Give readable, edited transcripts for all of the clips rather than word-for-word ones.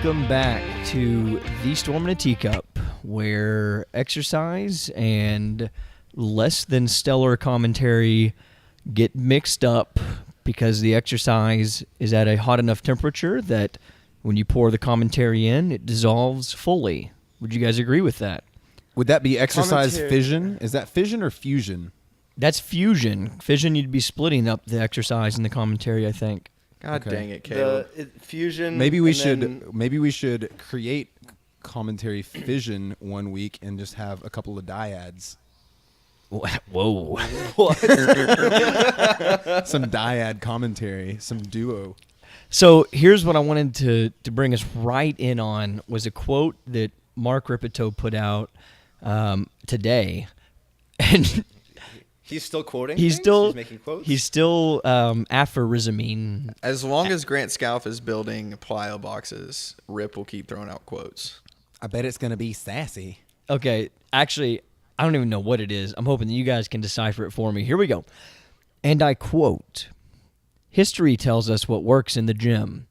Welcome back to The Storm in a Teacup, where exercise and less than stellar commentary get mixed up because the exercise is at a hot enough temperature that when you pour the commentary in, it dissolves fully. Would you guys agree with that? Would that be exercise fission? Is that fission or fusion? That's fusion. Fission, you'd be splitting up the exercise and the commentary, I think. God dang it, Caleb. Fusion. Maybe we should create commentary fission one week and just have a couple of dyads. Whoa. What? Some dyad commentary, some duo. So here's what I wanted to bring us right in on was a quote that Mark Rippetoe put out today. And He's still quoting. He's making quotes. He's still aphorisming. As long as Grant Scalf is building plyo boxes, Rip will keep throwing out quotes. I bet it's going to be sassy. Okay, actually, I don't even know what it is. I'm hoping that you guys can decipher it for me. Here we go. And I quote, "History tells us what works in the gym.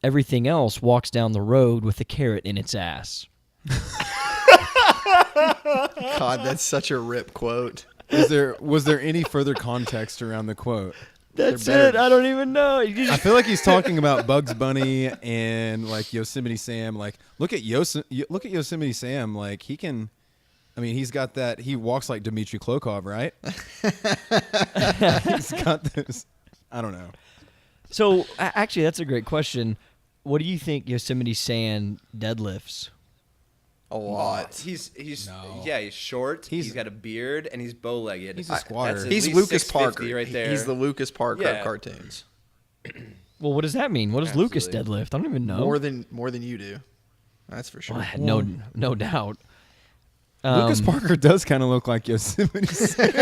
Everything else walks down the road with a carrot in its ass." God, that's such a Rip quote. Was there any further context around the quote? That's it. I don't even know. I feel like he's talking about Bugs Bunny and like Yosemite Sam. Like, look at Yosemite Sam. Like, he can. I mean, he's got that. He walks like Dmitry Klokov, right? He's got this. I don't know. So, actually, that's a great question. What do you think Yosemite Sam deadlifts? A lot. He's short. He's got a beard and he's bow-legged. He's a squatter. He's Lucas Parker right there. He's the Lucas Parker of cartoons. Well, what does that mean? What does Lucas deadlift? I don't even know. More than you do. That's for sure. Well, no doubt. Lucas Parker does kind of look like Yosemite Sam.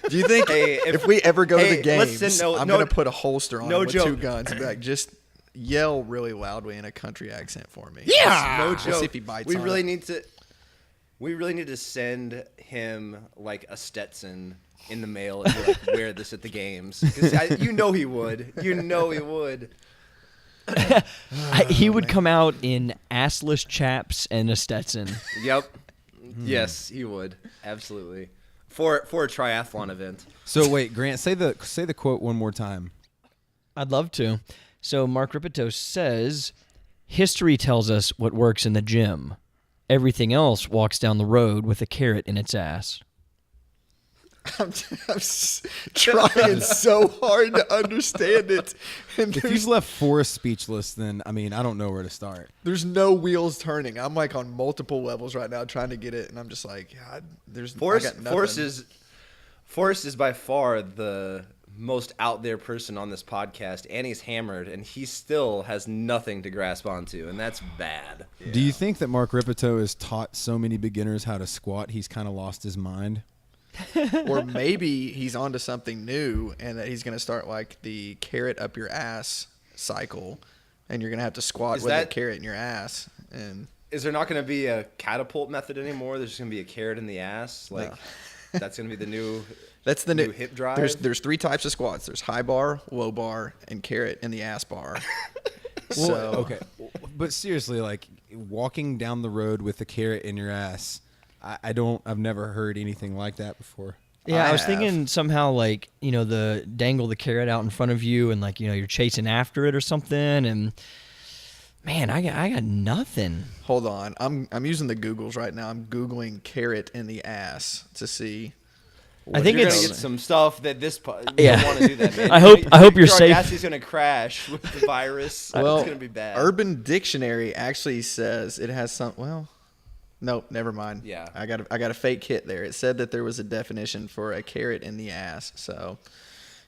Do you think if we ever go to the games, I'm going to put a holster on him with two guns and be like, just yell really loudly in a country accent for me. Yeah, no joke. We'll see if he bites. We really need to send him like a Stetson in the mail and be like, wear this at the games. You know he would. He would come out in assless chaps and a Stetson. Yep. Yes, he would. Absolutely. For a triathlon event. So wait, Grant, say the quote one more time. I'd love to. So Mark Rippetoe says, "History tells us what works in the gym. Everything else walks down the road with a carrot in its ass." I'm trying so hard to understand it. And If you've left Forrest speechless, then, I mean, I don't know where to start. there's no wheels turning. I'm like on multiple levels right now trying to get it, and I'm just like, God, Forrest is by far the most out there person on this podcast, and he's hammered, and he still has nothing to grasp onto, and that's bad. Do you think that Mark Rippetoe has taught so many beginners how to squat, he's kind of lost his mind? Or maybe he's onto something new, and that he's going to start like the carrot up your ass cycle, and you're going to have to squat with a carrot in your ass. And is there not going to be a catapult method anymore? There's just going to be a carrot in the ass? Like, that's going to be the new... That's the new hip drive. There's three types of squats. There's high bar, low bar, and carrot in the ass bar. Okay, but seriously, like walking down the road with a carrot in your ass, I've never heard anything like that before. Yeah, I was thinking somehow like, the dangle the carrot out in front of you and like, you're chasing after it or something. And man, I got nothing. Hold on. I'm using the Googles right now. I'm Googling carrot in the ass to see. I think you're it's gonna get some stuff that this. Yeah. You don't want to do that, man. I hope you're safe. Audacity gonna crash with the virus. Well, it's gonna be bad. Urban Dictionary actually says it has some. Well, nope, never mind. Yeah, I got a fake hit there. It said that there was a definition for a carrot in the ass. So,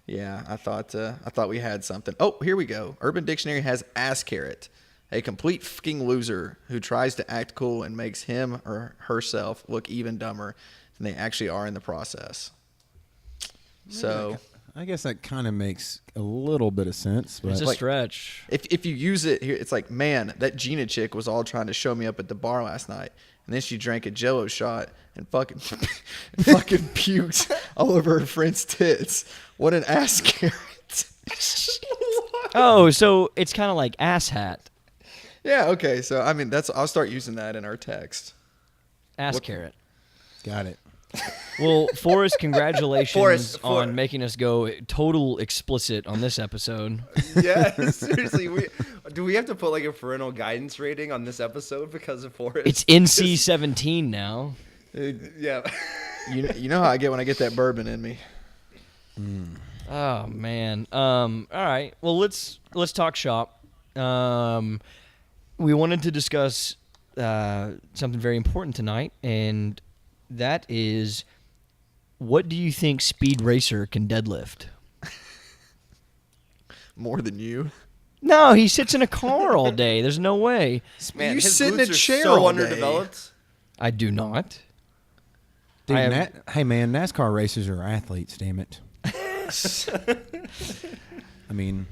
yeah, I thought we had something. Oh, here we go. Urban Dictionary has ass carrot. A complete fucking loser who tries to act cool and makes him or herself look even dumber than they actually are in the process. So I guess that kind of makes a little bit of sense. But It's a stretch. if you use it here, it's like, man, that Gina chick was all trying to show me up at the bar last night, and then she drank a Jell-O shot and fucking puked all over her friend's tits. What an ass carrot. Oh, so it's kind of like ass hat, Yeah, okay. So, I mean, I'll start using that in our text. ass carrot. Got it. Well, Forrest, congratulations Forrest, on making us go total explicit on this episode. Yeah, seriously. Do we have to put like a parental guidance rating on this episode because of Forrest? It's NC-17 now. Yeah. You know how I get when I get that bourbon in me. Oh man. All right. Well, let's talk shop. We wanted to discuss something very important tonight, and that is, what do you think Speed Racer can deadlift? More than you. No, he sits in a car all day. There's no way. Man, You his sit in a glutes are chair so all day. underdeveloped. I do not. Dude, I have- hey man, NASCAR racers are athletes. Damn it. I mean,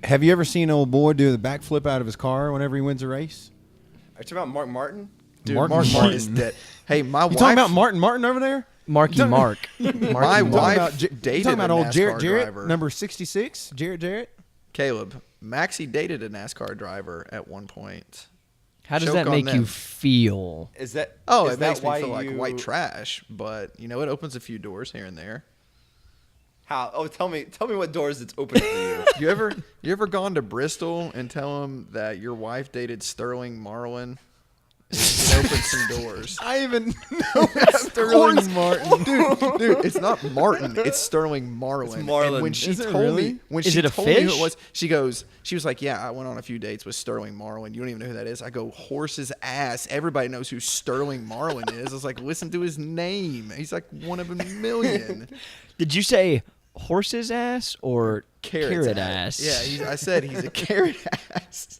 have you ever seen an old boy do the backflip out of his car whenever he wins a race? Are you talking about Mark Martin? Dude, Mark Mark Martin. is dead. Hey, my You wife. talking about Martin Martin over there? Marky Mark. My Marky Mark. wife you dated talking about a old Jarrett NASCAR Jarrett, driver. number 66? Jarrett? Caleb. Maxie dated a NASCAR driver at one point. How does Choke that on make you them. feel? Is that? Oh, is it that makes me why feel like you- white trash, but it opens a few doors here and there. How? Oh, tell me what doors it's open for you. You ever gone to Bristol and tell them that your wife dated Sterling Marlin? It opens some doors. I even know it's Sterling Martin. Dude, it's not Martin. It's Sterling Marlin. It's Marlin. And when she Is it told really? me, when Is she it a told me who fish? it was, she was like, "Yeah, I went on a few dates with Sterling Marlin. You don't even know who that is." I go, "Horse's ass. Everybody knows who Sterling Marlin is." I was like, "Listen to his name. He's like one of a million." Did you say horse's ass or carrot ass? Yeah, I said he's a carrot ass.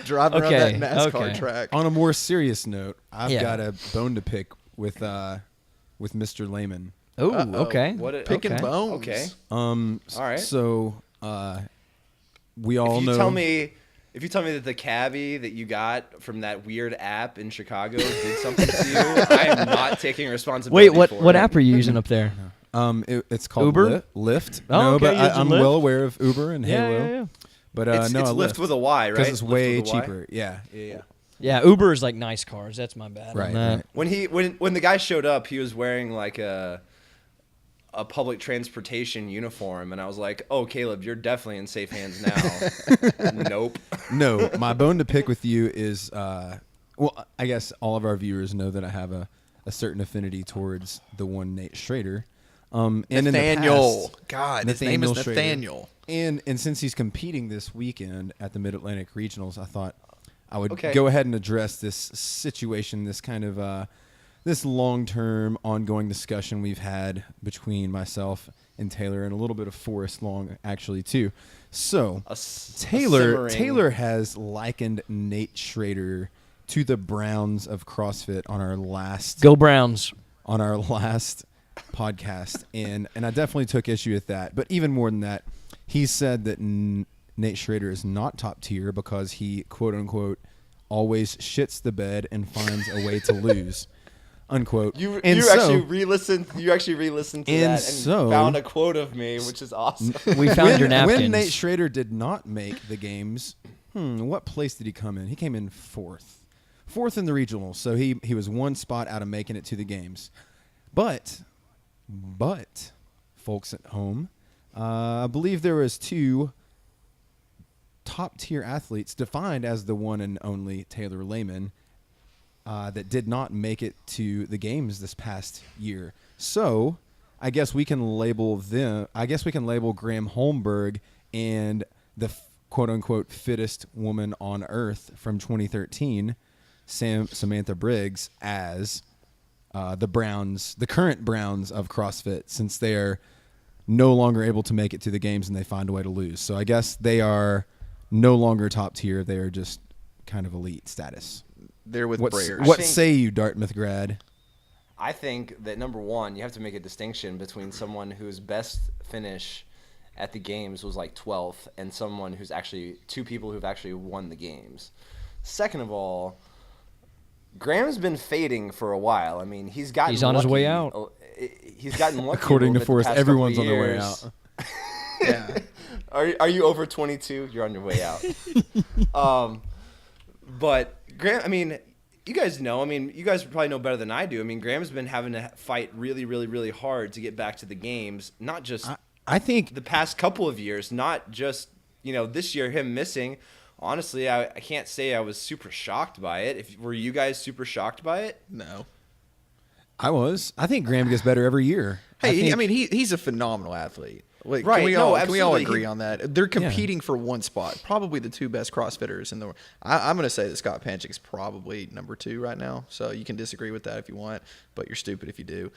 Driving Okay, around that NASCAR okay. track. On a more serious note, I've Yeah. got a bone to pick with Mr. Lehman. Oh, Uh-oh. okay. Picking okay. bones. Okay. All right. So we all If know. you tell me that the cabbie that you got from that weird app in Chicago did something to you, I am not taking responsibility. Wait, for what it. app are you using up there? It's called Uber? Lyft. Oh, no, okay, but you using I'm Lyft? well aware of Uber and Yeah, Halo. yeah. But It's no, Lyft with a Y, right? because it's Lyft way with a Y? cheaper. Yeah. Yeah, Uber is like nice cars. That's my bad. Right, on that. right. When the guy showed up, he was wearing like a public transportation uniform, and I was like, "Oh, Caleb, you're definitely in safe hands now." Nope. No, my bone to pick with you is, well, I guess all of our viewers know that I have a certain affinity towards the one Nate Schrader. And in the Nathaniel. past, God, his name is Schrader. Nathaniel. And since he's competing this weekend at the Mid-Atlantic Regionals, I thought I would Okay. go ahead and address this situation, this kind of this long-term ongoing discussion we've had between myself and Taylor, and a little bit of Forrest Long actually too. So Taylor has likened Nate Schrader to the Browns of CrossFit on our last Go Browns. podcast, and I definitely took issue with that. But even more than that, he said that Nate Schrader is not top tier because he, quote unquote, always shits the bed and finds a way to lose, unquote. You And actually re-listened to that and so- found a quote of me, which is awesome. We found your napkins. When Nate Schrader did not make the games, what place did he come in? He came in fourth in the regionals. So he was one spot out of making it to the games. But folks at home, I believe there was two top tier athletes defined as the one and only Taylor Lehman that did not make it to the games this past year. So I guess we can label Graham Holmberg and the quote unquote fittest woman on earth from 2013, Samantha Briggs, as the current Browns of CrossFit, since they are no longer able to make it to the games and they find a way to lose. So I guess they are no longer top tier. They are just kind of elite status. They're with What Brayers. say you, Dartmouth grad? I think that number one, you have to make a distinction between someone whose best finish at the games was like 12th and someone who's actually two people who've actually won the games. Second of all, Graham's been fading for a while. I mean, he's on his way out. He's gotten lucky. According to the Forrest, past everyone's couple on their way years. out. Yeah. Are you over 22? You're on your way out. But Graham, I mean, you guys know. I mean, you guys probably know better than I do. I mean, Graham's been having to fight really, really, really hard to get back to the games. Not just I think the past couple of years, not just this year him missing. Honestly, I can't say I was super shocked by it. Were you guys super shocked by it? No. I was. I think Graham gets better every year. Hey, I mean, he's a phenomenal athlete. Like, Right. Can we No, all absolutely. agree on that? They're competing for one spot. Probably the two best CrossFitters in the world. I'm going to say that Scott Panchik's probably number 2 right now. So you can disagree with that if you want, but you're stupid if you do.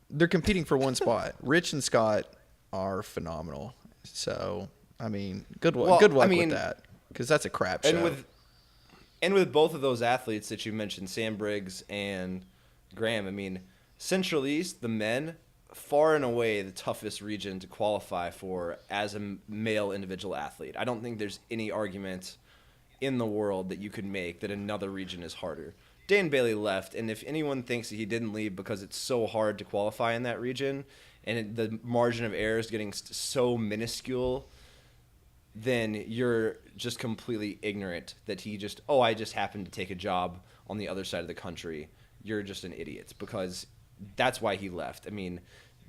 They're competing for one spot. Rich and Scott are phenomenal. So, I mean, good luck with that, because that's a crap show. And with both of those athletes that you mentioned, Sam Briggs and Graham, I mean, Central East, the men, far and away the toughest region to qualify for as a male individual athlete. I don't think there's any argument in the world that you could make that another region is harder. Dan Bailey left, and if anyone thinks that he didn't leave because it's so hard to qualify in that region and the margin of error is getting so minuscule, then you're just completely ignorant that I just happened to take a job on the other side of the country. You're just an idiot, because that's why he left. I mean,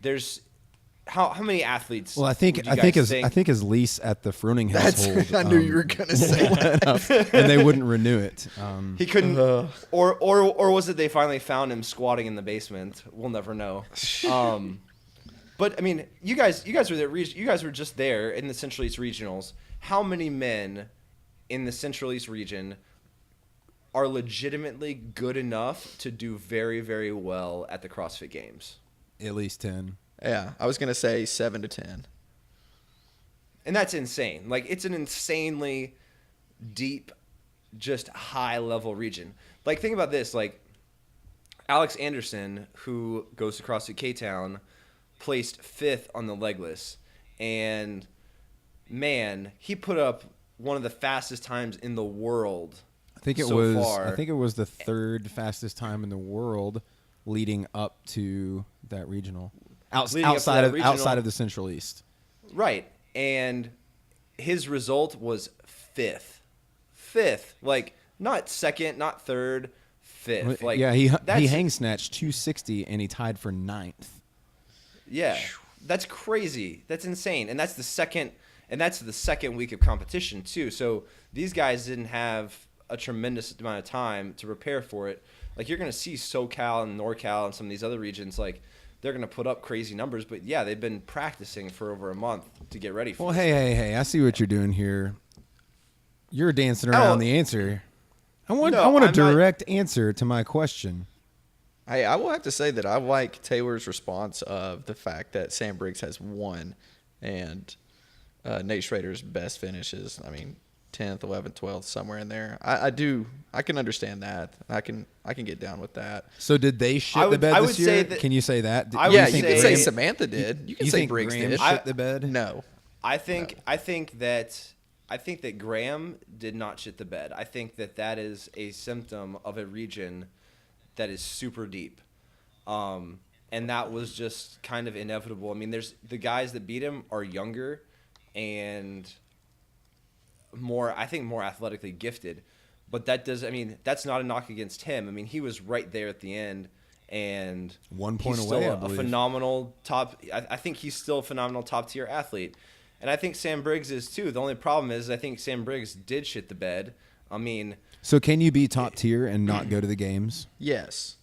there's how many athletes? Well, I think his lease at the Fruning household. I knew you were going to say that. And they wouldn't renew it. He couldn't, or was it they finally found him squatting in the basement? We'll never know. But I mean, you guys were there. You guys were just there in the Central East Regionals. How many men in the Central East region are legitimately good enough to do very, very well at the CrossFit Games? At least 10. Yeah, I was going to say 7 to 10. And that's insane. Like, it's an insanely deep, just high-level region. Like, think about this. Like, Alex Anderson, who goes to CrossFit K-Town, placed 5th on the legless. And, man, he put up one of the fastest times in the world. I think it was the 3rd fastest time in the world leading up to that regional. Outside of the Central East. Right. And his result was 5th. 5th. Like, not 2nd, not 3rd, 5th. Like, yeah, he hang snatched 260 and he tied for 9th. Yeah. That's crazy. That's insane. And that's the second week of competition too. So these guys didn't have a tremendous amount of time to prepare for it. Like, you're going to see SoCal and NorCal and some of these other regions, like, they're going to put up crazy numbers. But, yeah, they've been practicing for over a month to get ready for it. Well, hey, I see what you're doing here. You're dancing around the answer. I want a direct answer to my question. Hey, I will have to say that I like Taylor's response of the fact that Sam Briggs has 1 and Nate Schrader's best finishes, 10th, 11th, 12th, somewhere in there. I can understand that. I can get down with that. So did they shit the bed this year? Can you say that? Yeah, you can say Samantha did. You can say Briggs did. Shit the bed? No. I think that Graham did not shit the bed. I think that is a symptom of a region that is super deep. And that was just kind of inevitable. I mean, there's the guys that beat him are younger and more athletically gifted, but that's not a knock against him. I mean, he was right there at the end, and 1 point he's away. Still I believe. A phenomenal top. I think he's still a phenomenal top tier athlete, and I think Sam Briggs is too. The only problem is I think Sam Briggs did shit the bed. I mean, so can you be top tier and not go to the games? Yes,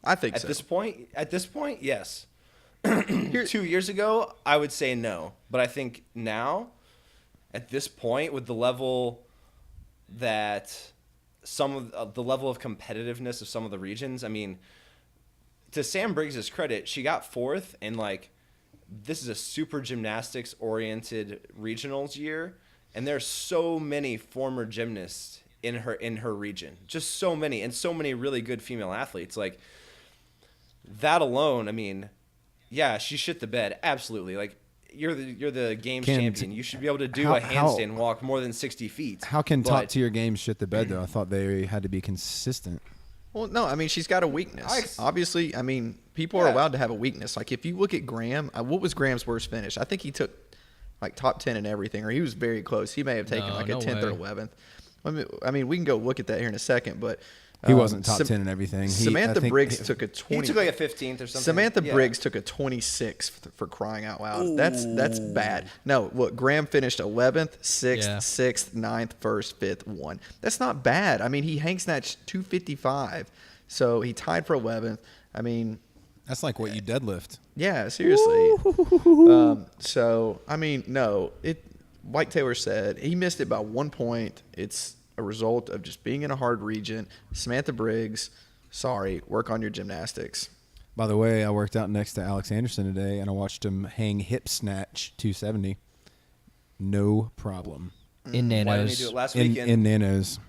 I think so. At this point, yes. 2 years ago, I would say no, but I think now, at this point, with the level that the level of competitiveness of some of the regions, I mean, to Sam Briggs' credit, she got 4th, and like, this is a super gymnastics oriented regionals year, and there's so many former gymnasts in her region, just so many, and so many really good female athletes. Like, that alone, I mean, yeah, she shit the bed, absolutely. Like, you're the games champion. You should be able to do a handstand walk more than 60 feet. How can top tier games shit the bed though? I thought they had to be consistent. Well, no, she's got a weakness. Obviously, people are allowed to have a weakness. Like, if you look at Graham, what was Graham's worst finish? I think he took like top 10 in everything, or he was very close. He may have taken No, like no a 10th or way. 11th. I mean, we can go look at that here in a second, but He wasn't top 10 in everything. Samantha Briggs took a He 20. took like a 15th or something. Samantha Yeah. Briggs took a 26 for crying out loud. That's bad. No, look, Graham finished 11th, 6th, Yeah. 6th, 9th, 1st, 5th, 1. That's not bad. I mean, he hang snatched 255, so he tied for 11th. I mean, That's like what you deadlift. yeah, seriously. So, I mean, no, like Taylor said, he missed it by 1 point. It's a result of just being in a hard region. Samantha Briggs, sorry, work on your gymnastics. By the way, I worked out next to Alex Anderson today, and I watched him hang hip snatch 270. No problem. In nanos. Why didn't he do it last In, weekend? in nanos.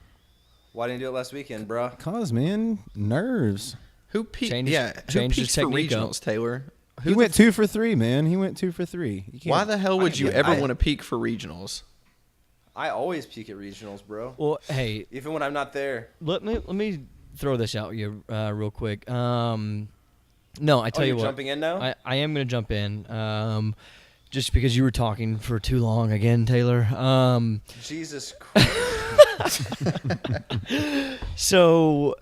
Why didn't he do it last weekend, bro? Cause, man, nerves. Who peaked? Changed- Who changed his peaks for technique up. regionals, Taylor? He went 2 for 3, man. He went 2 for 3. You can't- Why the hell would you I- ever I- want to peak for regionals? I always peak at regionals, bro. Well, hey, Even when I'm not there. let me throw this out you real quick. No, I tell you you're what. jumping in now? I am going to jump in. Just because you were talking for too long again, Taylor. Jesus Christ. So,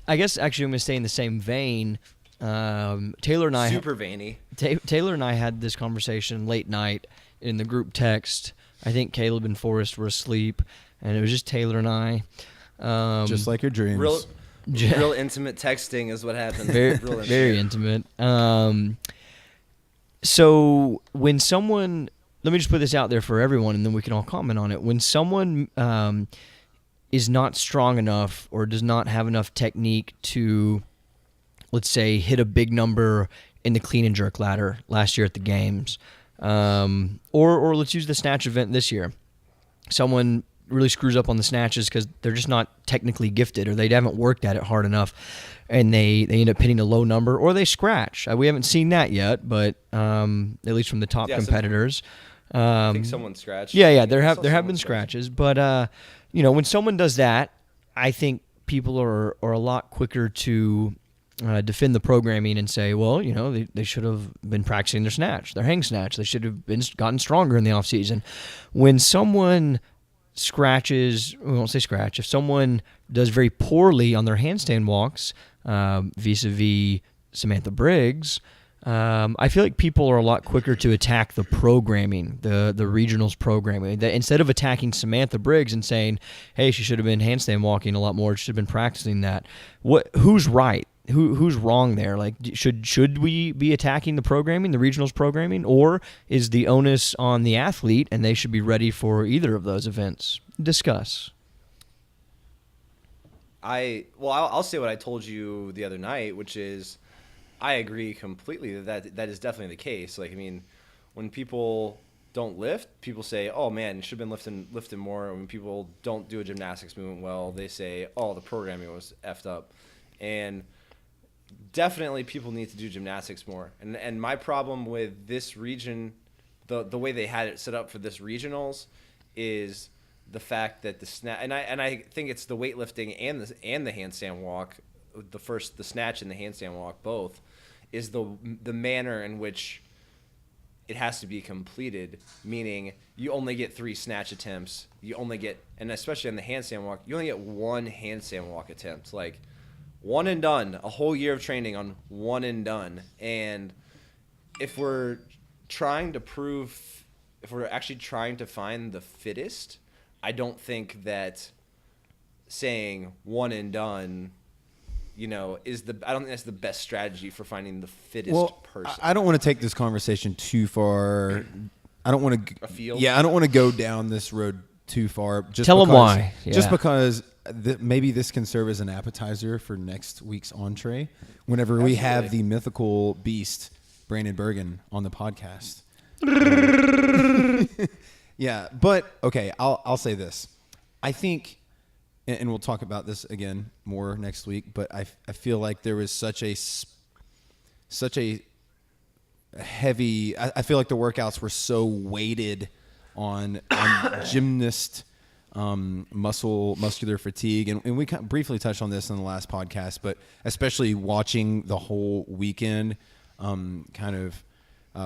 I guess actually I'm going to stay in the same vein. Taylor and I Super veiny. Taylor and I had this conversation late night in the group text. I think Caleb and Forrest were asleep, and it was just Taylor and I. Just like your dreams. Real intimate texting is what happened. very, Real very intimate. So when someone, let me just put this out there for everyone, and then we can all comment on it. When someone is not strong enough or does not have enough technique to, let's say, hit a big number in the clean and jerk ladder last year at the games, or let's use the snatch event this year. Someone really screws up on the snatches because they're just not technically gifted, or they haven't worked at it hard enough, and they end up hitting a low number, or they scratch. We haven't seen that yet, but at least from the top Yeah, competitors. I think someone scratched. Yeah, there I have saw been someone scratch. scratches, but when someone does that, I think people are a lot quicker to defend the programming and say, well, they should have been practicing their snatch, their hang snatch. They should have gotten stronger in the off season. When someone scratches, we won't say scratch. If someone does very poorly on their handstand walks, vis-a-vis Samantha Briggs, I feel like people are a lot quicker to attack the programming, the regionals programming. Instead of attacking Samantha Briggs and saying, hey, she should have been handstand walking a lot more, she should have been practicing that. Who's right? Who's wrong there? Like, should we be attacking the programming, the regionals programming, or is the onus on the athlete and they should be ready for either of those events? Discuss. I'll say what I told you the other night, which is I agree completely that is definitely the case. Like, I mean, when people don't lift, people say, oh man, you should have been lifting more. When people don't do a gymnastics movement well, they say, oh, the programming was effed up. And definitely people need to do gymnastics more. And my problem with this region, the way they had it set up for this regionals, is the fact that the snatch, and I think it's the weightlifting and the handstand walk, the snatch and the handstand walk both, is the manner in which it has to be completed, meaning you only get 3 snatch attempts. You only get, and especially on the handstand walk, you only get 1 handstand walk attempt. Like, one and done, a whole year of training on one and done. And if we're actually trying to find the fittest, I don't think that saying one and done, I don't think that's the best strategy for finding the fittest person. I don't want to take this conversation too far. I don't want to Afield? Yeah, I don't want to go down this road too far. Tell 'em why. Just Yeah. because maybe this can serve as an appetizer for next week's entree. Whenever we have the mythical beast Brandon Bergen on the podcast. Yeah, but okay, I'll say this. I think, and we'll talk about this again more next week, but I feel like there was such a heavy. I feel like the workouts were so weighted on gymnast muscular fatigue, and we kind of briefly touched on this in the last podcast, but especially watching the whole weekend, kind of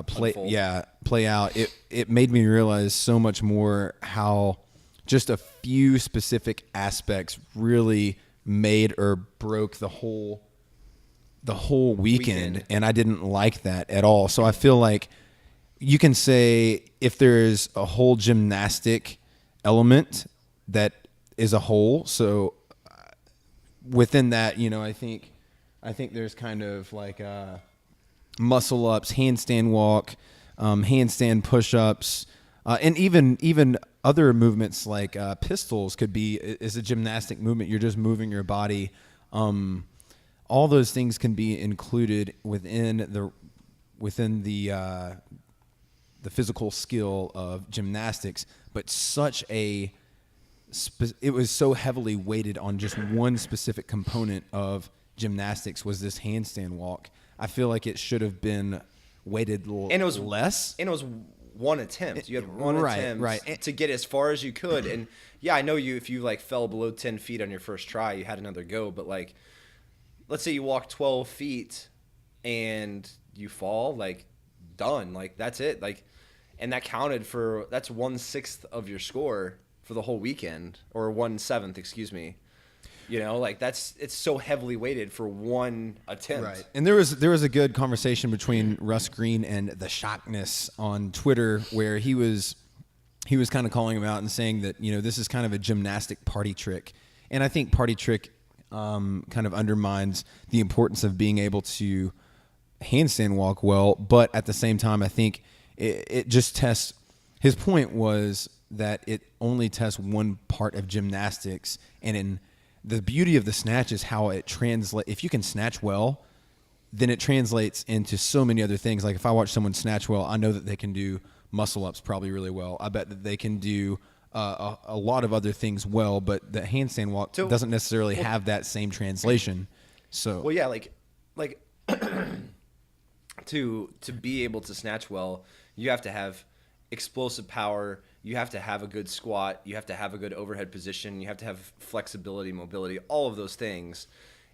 play out, it made me realize so much more how just a few specific aspects really made or broke the whole weekend, and I didn't like that at all. So I feel like you can say if there's a whole gymnastic element that is a whole, so within that, I think there's kind of like muscle ups, handstand walk, handstand push-ups, and even other movements like pistols is a gymnastic movement. You're just moving your body. All those things can be included within the physical skill of gymnastics, but it was so heavily weighted on just one specific component of gymnastics was this handstand walk. I feel like it should have been weighted less. And it was one attempt. You had one attempt to get as far as you could. And yeah, I know if you like fell below 10 feet on your first try, you had another go. But like, let's say you walk 12 feet and you fall, like done. Like that's it. Like, and that's 1/6 of your score for the whole weekend, or 1/7, excuse me. Like it's so heavily weighted for one attempt. Right. And there was a good conversation between Russ Green and the Shockness on Twitter where he was kind of calling him out and saying that, this is kind of a gymnastic party trick. And I think party trick kind of undermines the importance of being able to handstand walk well, but at the same time I think it just tests. His point was that it only tests one part of gymnastics, and the beauty of the snatch is how it translates. If you can snatch well, then it translates into so many other things. Like if I watch someone snatch well, I know that they can do muscle ups probably really well. I bet that they can do a lot of other things well, but the handstand walk doesn't necessarily have that same translation. So well, yeah, like to be able to snatch well, you have to have explosive power. You have to have a good squat. You have to have a good overhead position. You have to have flexibility, mobility, all of those things.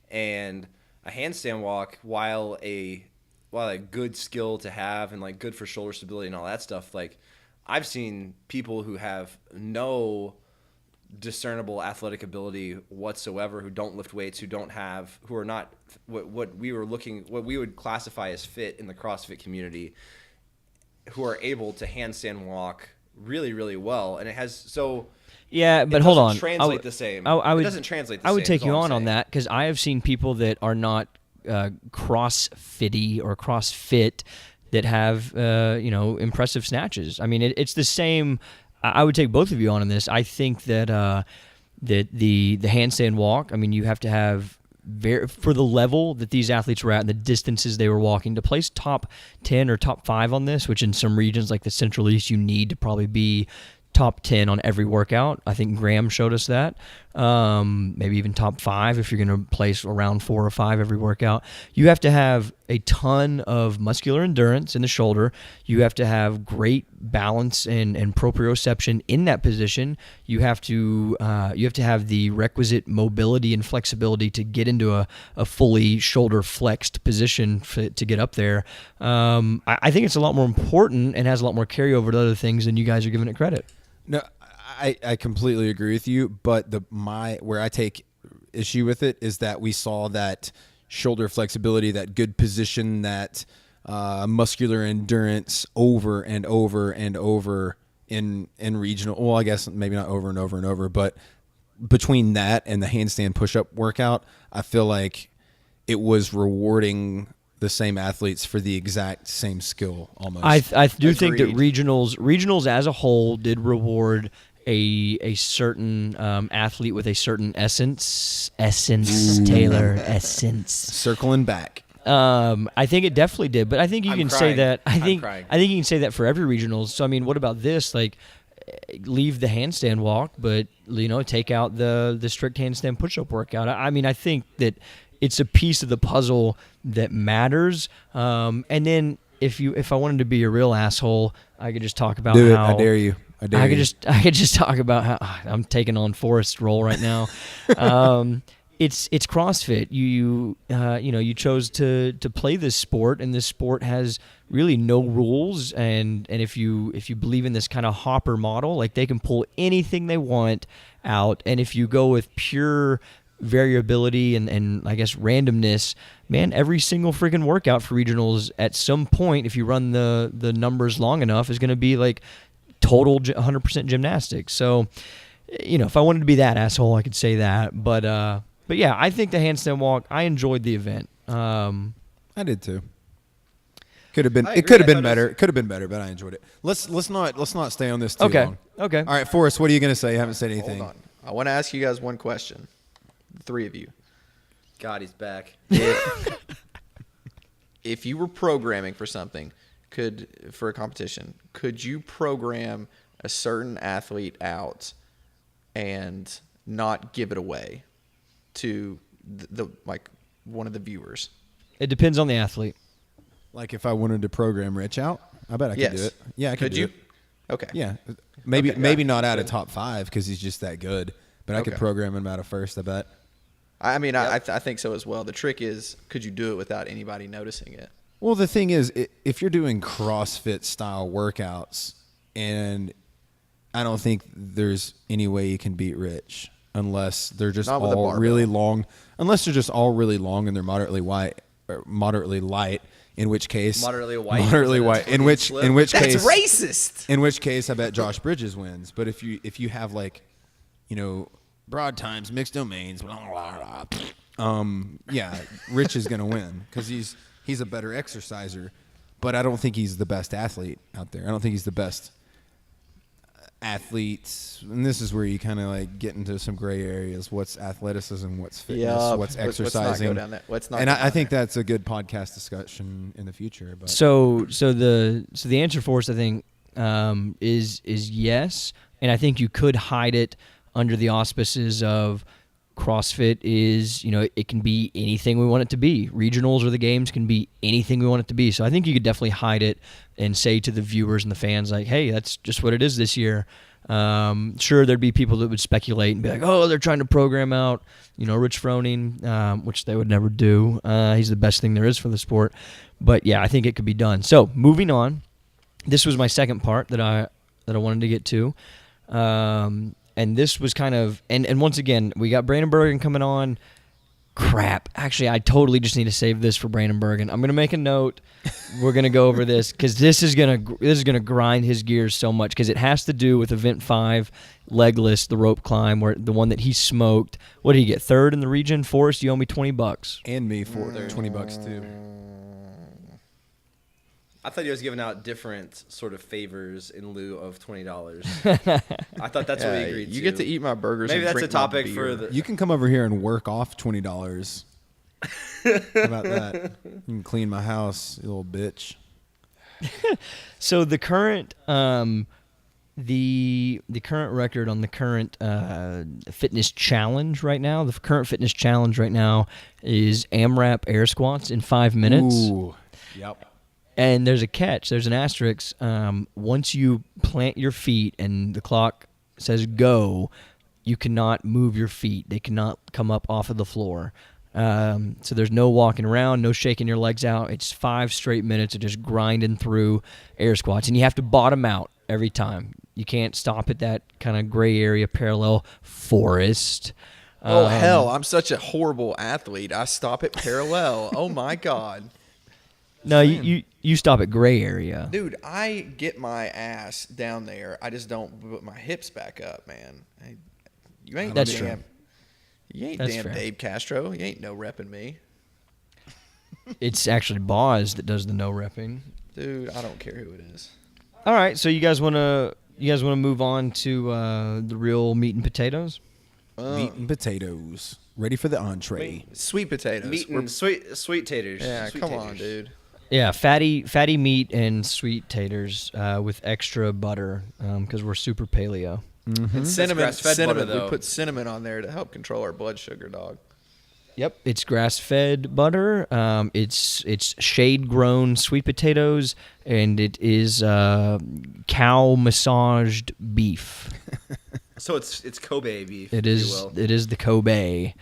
And a handstand walk, while a good skill to have and like good for shoulder stability and all that stuff, like I've seen people who have no discernible athletic ability whatsoever, who don't lift weights, who are not what we would classify as fit in the CrossFit community, who are able to handstand walk really, really well. And it has so yeah, but hold on, translate the same. It doesn't translate the same. I would take you on that because I have seen people that are not CrossFitty or CrossFit that have impressive snatches. I mean, it's the same. I would take both of you on this. I think that that the handstand walk, I mean, you have to have for the level that these athletes were at and the distances they were walking to place top 10 or top 5 on this, which in some regions like the Central East you need to probably be top 10 on every workout. I think Graham showed us that. Maybe even top 5 if you're going to place around 4 or 5 every workout. You have to have a ton of muscular endurance in the shoulder. You have to have great balance and proprioception in that position. You have to have the requisite mobility and flexibility to get into a fully shoulder flexed position to get up there. I think it's a lot more important and has a lot more carryover to other things than you guys are giving it credit. No, I completely agree with you, but where I take issue with it is that we saw that shoulder flexibility, that good position, that muscular endurance over and over and over in regional. Well, I guess maybe not over and over and over, but between that and the handstand push-up workout, I feel like it was rewarding the same athletes for the exact same skill almost. I do think that regionals as a whole did reward a certain athlete with a certain essence, Taylor, essence. Circling back. I think it definitely did, but I think you can say that. I think you can say that for every regionals. So I mean, what about this? Like, leave the handstand walk, but take out the strict handstand push-up workout. I mean, I think that it's a piece of the puzzle that matters. And then if I wanted to be a real asshole, I could just talk about how. I dare you. I could just talk about how I'm taking on Forrest's role right now. it's CrossFit. You chose to play this sport, and this sport has really no rules. And if you believe in this kind of hopper model, like they can pull anything they want out. And if you go with pure variability and I guess randomness, man, every single freaking workout for regionals at some point, if you run the numbers long enough, is going to be like total 100% gymnastics. So, if I wanted to be that asshole, I could say that. But yeah, I think the handstand walk, I enjoyed the event. I did too. Could have been. I It agree. could have I been thought it better. It could have been better, but I enjoyed it. Let's not stay on this too long. Okay. All right, Forrest, what are you going to say? You haven't said anything. Hold on. I want to ask you guys one question. The three of you. God, he's back. If you were programming for something, for a competition, could you program a certain athlete out and not give it away to the one of the viewers? It depends on the athlete. Like if I wanted to program Rich out, I bet I could Yes. do it. Yeah, I could do you? it. Okay. Yeah, maybe Okay, maybe yeah. not out of top 5 because he's just that good. But I could Okay. program him out of first. I bet. I mean, I think so as well. The trick is, could you do it without anybody noticing it? Well, the thing is, if you're doing CrossFit style workouts, and I don't think there's any way you can beat Rich unless they're just Not with a all barbell. really long. Unless they're just all really long and they're moderately light. In which case, Moderately white? Moderately Is that white. a In which slip? in which That's case, racist. in which case, I bet Josh Bridges wins. But if you have broad times, mixed domains, blah, blah, blah, yeah, Rich is gonna win because he's a better exerciser. But I don't think he's the best athlete out there. I don't think he's the best athlete. And this is where you kind of get into some gray areas. What's athleticism? What's fitness? Yeah, What's let's not go exercising? down that- let's not And go I down think there. that's a good podcast discussion in the future. But So the answer for us, I think, is yes, and I think you could hide it under the auspices of CrossFit is, it can be anything we want it to be. Regionals or the games can be anything we want it to be. So I think you could definitely hide it and say to the viewers and the fans, like, hey, that's just what it is this year. Sure, there'd be people that would speculate and be like, oh, they're trying to program out, Rich Froning, which they would never do. He's the best thing there is for the sport. But yeah, I think it could be done. So moving on, this was my second part that I wanted to get to. And this was kind of, and once again, we got Brandon Bergen coming on. Crap. Actually, I totally just need to save this for Brandon Bergen. I'm going to make a note. We're going to go over this because this is going to grind his gears so much because it has to do with Event 5, legless, the rope climb, where the one that he smoked. What did he get? Third in the region? Forrest, you owe me $20. and me for $20 too. I thought he was giving out different sort of favors in lieu of $20. I thought that's what we agreed to. You get to eat my burgers. Maybe and that's a drink my topic beer. for the. You can come over here and work off $20. How about that? You can clean my house, you little bitch. So the current the current record on the current fitness challenge right now, the current fitness challenge right now is AMRAP air squats in 5 minutes. Ooh. Yep. And there's a catch. There's an asterisk. Once you plant your feet and the clock says go, you cannot move your feet. They cannot come up off of the floor. So there's no walking around, no shaking your legs out. It's 5 straight minutes of just grinding through air squats. And you have to bottom out every time. You can't stop at that kind of gray area parallel forest. Oh, hell. I'm such a horrible athlete. I stop at parallel. Oh, my God. No, you stop at gray area. Dude, I get my ass down there. I just don't put my hips back up, man. You ain't That's damn. true. You ain't That's damn fair. Dave Castro. You ain't no repping me. It's actually Boz that does the no repping. Dude, I don't care who it is. All right, so you guys want to move on to the real meat and potatoes? Meat and potatoes. Ready for the entree. Sweet potatoes. Meat and sweet taters. Yeah, Sweet come taters. on, dude. Yeah, fatty meat and sweet taters with extra butter because we're super paleo. And cinnamon. grass-fed Cinnamon. butter, We though. put cinnamon on there to help control our blood sugar, dog. Yep, it's grass-fed butter. It's shade-grown sweet potatoes, and it is cow massaged beef. So it's Kobe beef. It if is. you will. It is the Kobe.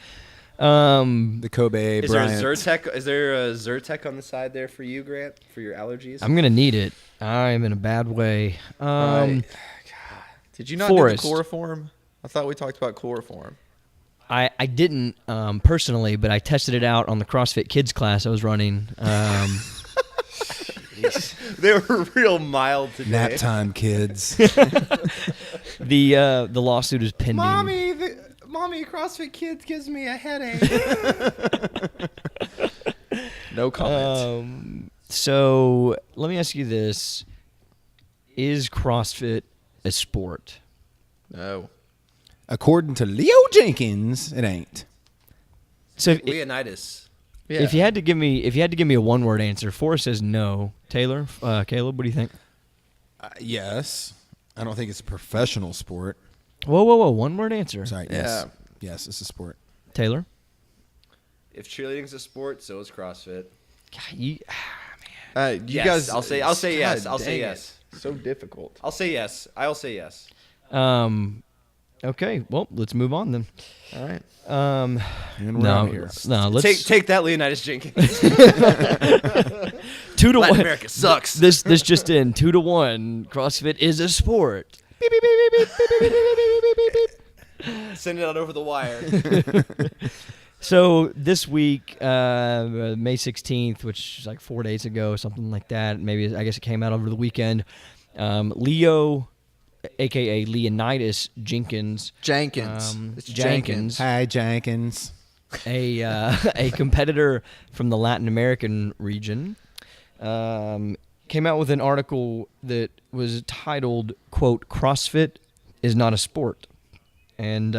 The Kobe Is Bryant. there a Zyrtec? Is there a Zyrtec on the side there for you, Grant, for your allergies? I'm gonna need it. I'm in a bad way. Right. Did you not Forrest. do the chloroform? I thought we talked about chloroform. I didn't personally, but I tested it out on the CrossFit Kids class I was running. They were real mild today. Nap time, kids. The lawsuit is pending. Mommy, CrossFit Kids gives me a headache. No comment. So let me ask you this: is CrossFit a sport? No. According to Leo Jenkins, it ain't. So Leonidas. Yeah. if you had to give me a one-word answer, Forrest says no. Taylor, Caleb, what do you think? Yes. I don't think it's a professional sport. Whoa! One-word answer. Sorry. Yeah. Yes. Yes, it's a sport. Taylor. If cheerleading's a sport, so is CrossFit. God, you Yes, guys. I'll say yes. I'll say dang yes. it. So difficult. I'll say yes. I'll say yes. Okay. Well, let's move on then. All right. And we're No, out here. no. Let's Take that, Leonidas Jenkins. 2-1. Latin America sucks. This just in 2-1. CrossFit is a sport. Beep, beep, beep, beep, beep, beep, beep, beep, beep, beep, beep. Send it out over the wire. So this week, May 16th, which is like 4 days ago, something like that. Maybe I guess it came out over the weekend. Leo, aka Leonidas Jenkins. Jenkins. It's Jenkins. Hi, Jenkins. a competitor from the Latin American region, came out with an article that was titled, quote, "CrossFit is not a sport." And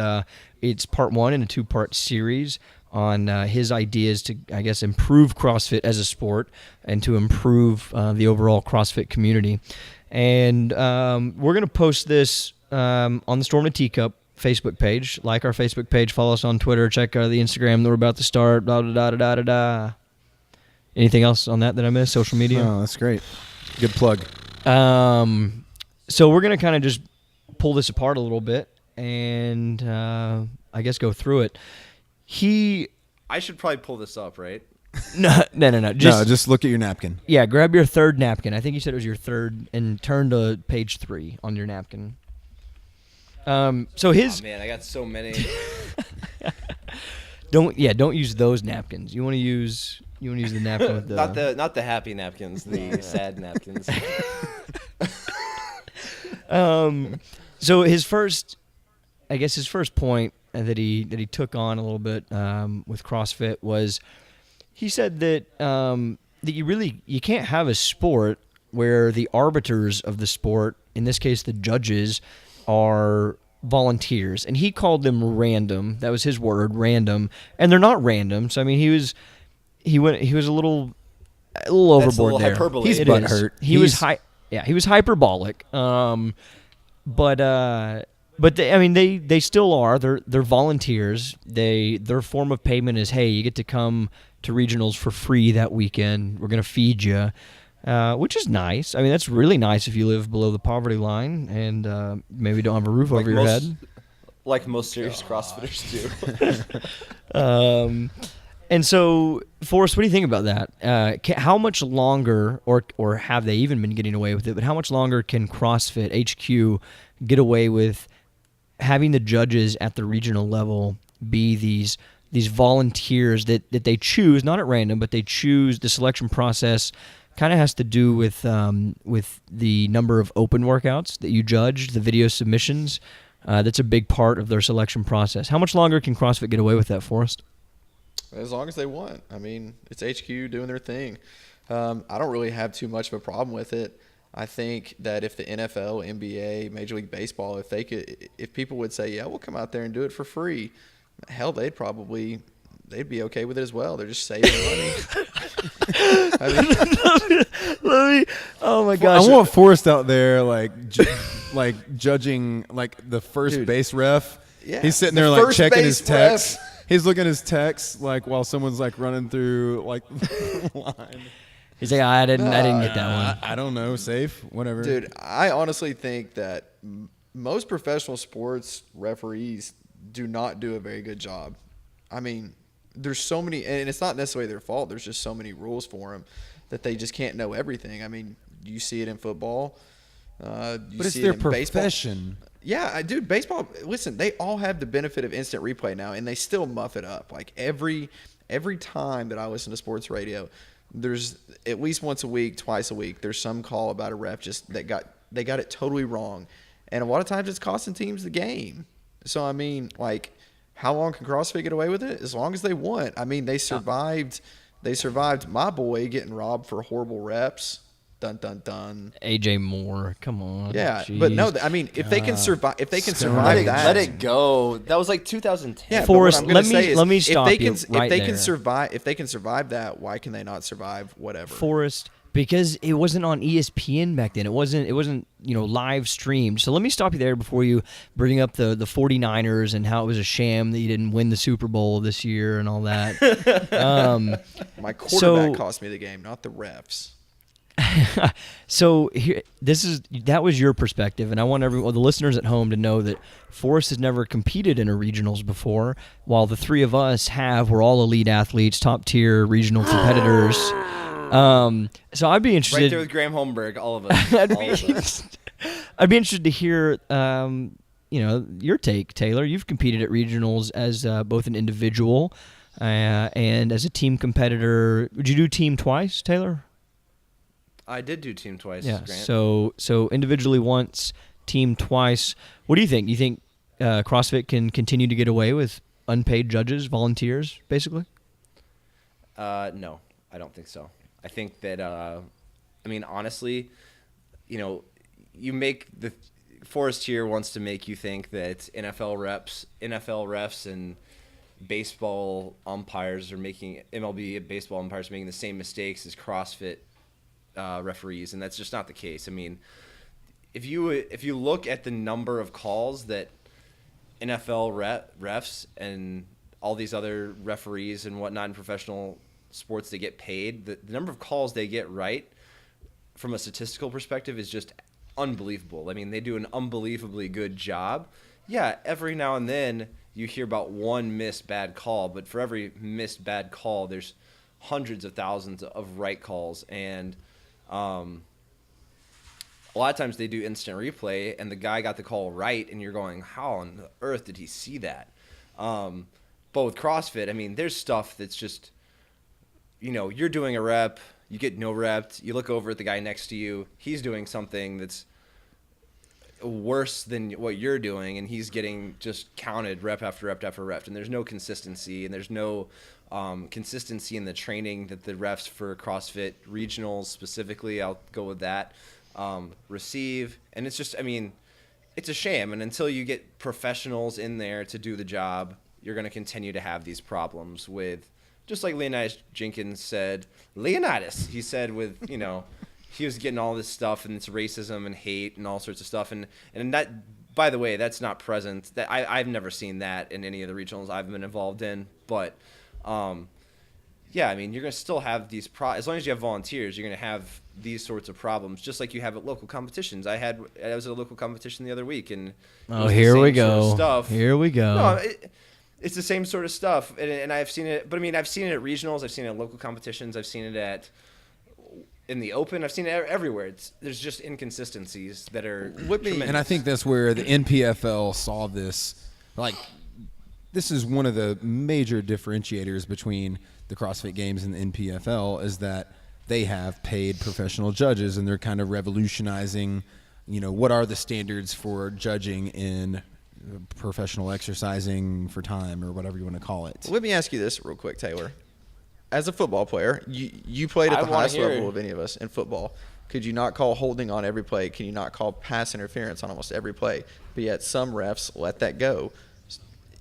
it's part one in a two-part series on his ideas to, I guess, improve CrossFit as a sport and to improve the overall CrossFit community. And we're going to post this on the Storm to Teacup Facebook page. Like our Facebook page, follow us on Twitter, check out the Instagram that we're about to start, blah, blah, blah, blah, blah, blah. Anything else on that I missed? Social media? Oh, that's great. Good plug. So we're going to kind of just pull this apart a little bit and I guess go through it. I should probably pull this up, right? No. Just look at your napkin. Yeah, grab your third napkin. I think you said it was your third, and turn to page 3 on your napkin. So his Oh, man, I got so many. don't use those napkins. You want to use the napkin with the not the happy napkins, the sad napkins. So his first point that he took on a little bit with CrossFit was he said that you can't have a sport where the arbiters of the sport, in this case the judges, are volunteers, and he called them random. That was his word, random, and they're not random. So I mean, he was a little overboard That's a little there. hyperbole. He's It butthurt. He was hyperbolic. But they still are. They're volunteers. Their form of payment is, hey, you get to come to regionals for free that weekend. We're gonna feed you, which is nice. I mean, that's really nice if you live below the poverty line and maybe don't have a roof over your head. Like most serious CrossFitters do. And so, Forrest, what do you think about that? How much longer, or have they even been getting away with it, but how much longer can CrossFit HQ get away with having the judges at the regional level be these volunteers that they choose, not at random, but they choose? The selection process kind of has to do with the number of open workouts that you judge, the video submissions. That's a big part of their selection process. How much longer can CrossFit get away with that, Forrest? As long as they want. I mean, it's HQ doing their thing. I don't really have too much of a problem with it. I think that if the NFL, NBA, Major League Baseball, if people would say, yeah, we'll come out there and do it for free, hell, they'd be okay with it as well. They're just saving money. Oh my gosh! I want Forrest out there like judging like the first base ref. Yeah, He's sitting the there like first checking base his text. He's looking at his text like while someone's like running through like the line. He's like, I didn't get that one. I don't know. Safe, whatever. Dude, I honestly think that most professional sports referees do not do a very good job. I mean, there's so many, and it's not necessarily their fault. There's just so many rules for them that they just can't know everything. I mean, you see it in football. But it's their profession. Baseball. Yeah, dude, baseball. Listen, they all have the benefit of instant replay now, and they still muff it up. Like every time that I listen to sports radio, there's at least once a week, twice a week, there's some call about a ref just they got it totally wrong, and a lot of times it's costing teams the game. So I mean, like, how long can CrossFit get away with it? As long as they want. I mean, they survived. They survived my boy getting robbed for horrible reps. Dun dun dun. AJ Moore, come on. Yeah, Jeez. but no, I mean, if they can survive, let that, it go. That was like 2010. Yeah, Forrest, but what I'm gonna say is, let me stop if they you can, right if they there. can survive, if they can survive that, why can they not survive whatever? Forrest, because it wasn't on ESPN back then. It wasn't live streamed. So let me stop you there before you bring up the 49ers and how it was a sham that you didn't win the Super Bowl this year and all that. My quarterback cost me the game, not the refs. So here, that was your perspective, and I want the listeners at home to know that Forrest has never competed in a regionals before, while the three of us have. We're all elite athletes, top tier regional competitors. So I'd be interested. Right there with Graham Holmberg, all of us. I'd be interested to hear, your take, Taylor. You've competed at regionals as both an individual and as a team competitor. Would you do team twice, Taylor? I did do team twice. Yeah. Grant. So individually once, team twice. What do you think? Do you think CrossFit can continue to get away with unpaid judges, volunteers, basically? No, I don't think so. I think that, honestly, you make the Forrest here wants to make you think that NFL refs and baseball umpires are making MLB baseball umpires are making the same mistakes as CrossFit referees, and that's just not the case. I mean, if you look at the number of calls that NFL refs and all these other referees and whatnot in professional sports they get paid, the number of calls they get right from a statistical perspective is just unbelievable. I mean, they do an unbelievably good job. Yeah, every now and then you hear about one missed bad call, but for every missed bad call, there's hundreds of thousands of right calls, and a lot of times they do instant replay, and the guy got the call right, and you're going, how on earth did he see that? But with CrossFit, I mean, there's stuff that's just, you're doing a rep, you get no rep, you look over at the guy next to you, he's doing something that's worse than what you're doing, and he's getting just counted rep after rep after rep, and there's no consistency, and there's no consistency in the training that the refs for CrossFit regionals specifically, I'll go with that, receive. And it's just, I mean, it's a sham. And until you get professionals in there to do the job, you're going to continue to have these problems with, just like Leonidas Jenkins said, he said with, he was getting all this stuff, and it's racism and hate and all sorts of stuff. And that, by the way, that's not present. That I've never seen that in any of the regionals I've been involved in. But yeah, I mean, you're going to still have these as long as you have volunteers, you're going to have these sorts of problems, just like you have at local competitions. I was at a local competition the other week, and here we go. Sort of stuff. Here we go. No, it's the same sort of stuff, and I've seen it. But I mean, I've seen it at regionals, I've seen it at local competitions, I've seen it in the open, I've seen it everywhere. There's just inconsistencies that are tremendous. And I think that's where the NPFL saw this. Like, this is one of the major differentiators between the CrossFit Games and the NPFL is that they have paid professional judges, and they're kind of revolutionizing, what are the standards for judging in professional exercising for time, or whatever you want to call it. Let me ask you this real quick, Taylor. As a football player, you played at the highest level of any of us in football. Could you not call holding on every play? Can you not call pass interference on almost every play? But yet some refs let that go.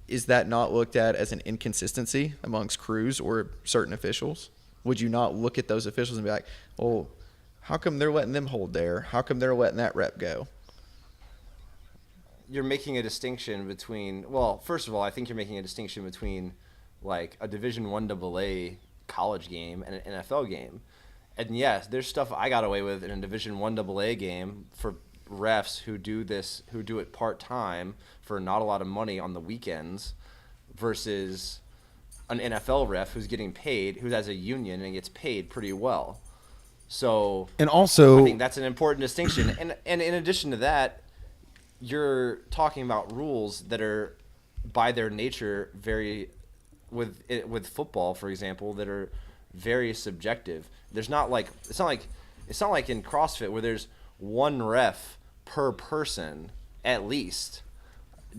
Is that not looked at as an inconsistency amongst crews or certain officials? Would you not look at those officials and be like, well, how come they're letting them hold there? How come they're letting that rep go? You're making a distinction between, well, first of all, I think you're making a distinction between like a Division I AA college game and an NFL game. And yes, there's stuff I got away with in a Division I AA game for refs who do it part-time for not a lot of money on the weekends versus an NFL ref who's getting paid, who has a union and gets paid pretty well. So And also, I think that's an important distinction. And in addition to that, you're talking about rules that are by their nature very with football, for example, that are very subjective. There's not like it's not like in CrossFit where there's one ref per person at least.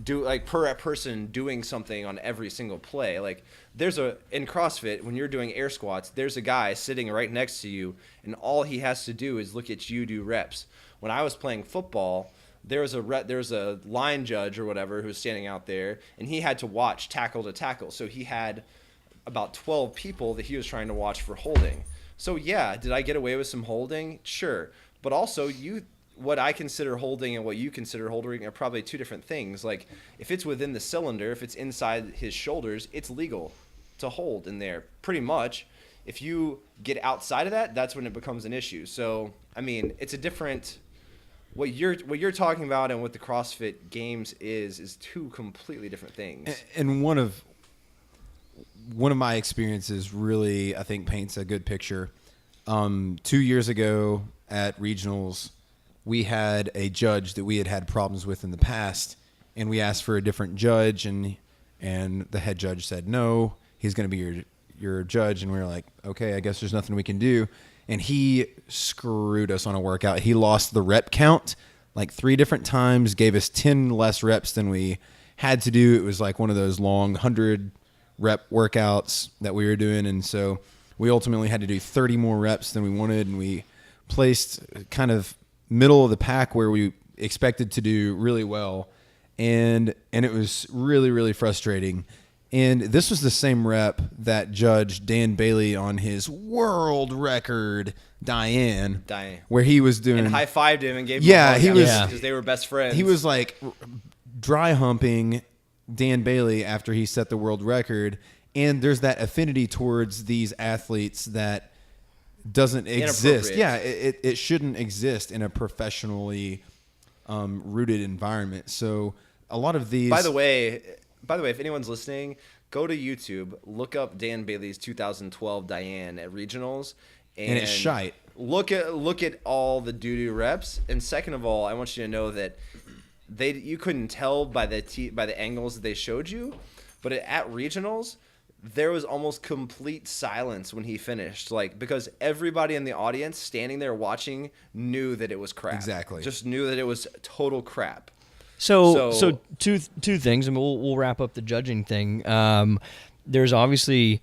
Per person doing something on every single play. Like in CrossFit, when you're doing air squats, there's a guy sitting right next to you, and all he has to do is look at you do reps. When I was playing football, there was a line judge or whatever who was standing out there, and he had to watch tackle to tackle. So he had about 12 people that he was trying to watch for holding. So yeah, did I get away with some holding? Sure. But also what I consider holding and what you consider holding are probably two different things. Like if it's within the cylinder, if it's inside his shoulders, it's legal to hold in there pretty much. If you get outside of that, that's when it becomes an issue. So, I mean, it's a different what you're talking about and what the CrossFit Games is two completely different things. And one of my experiences really, I think, paints a good picture. 2 years ago at regionals, we had a judge that we had problems with in the past, and we asked for a different judge, and the head judge said no, he's going to be your judge, and we were like, okay, I guess there's nothing we can do. And he screwed us on a workout. He lost the rep count like 3 different times, gave us 10 less reps than we had to do. It was like one of those long 100 rep workouts that we were doing, and so we ultimately had to do 30 more reps than we wanted, and we placed kind of middle of the pack where we expected to do really well, and it was really, really frustrating. And this was the same rep that judged Dan Bailey on his world record Diane, where he was doing and high-fived him and gave him a hug because they were best friends. He was like dry humping Dan Bailey after he set the world record, and there's that affinity towards these athletes that doesn't exist. Yeah, it shouldn't exist in a professionally rooted environment. So a lot of these. By the way, if anyone's listening, go to YouTube, look up Dan Bailey's 2012 Diane at regionals, and it's shite. Look at all the doo-doo reps. And second of all, I want you to know that you couldn't tell by the angles that they showed you, but at regionals, there was almost complete silence when he finished, because everybody in the audience standing there watching knew that it was crap. Exactly. Just knew that it was total crap. So two things, and we'll wrap up the judging thing. There's obviously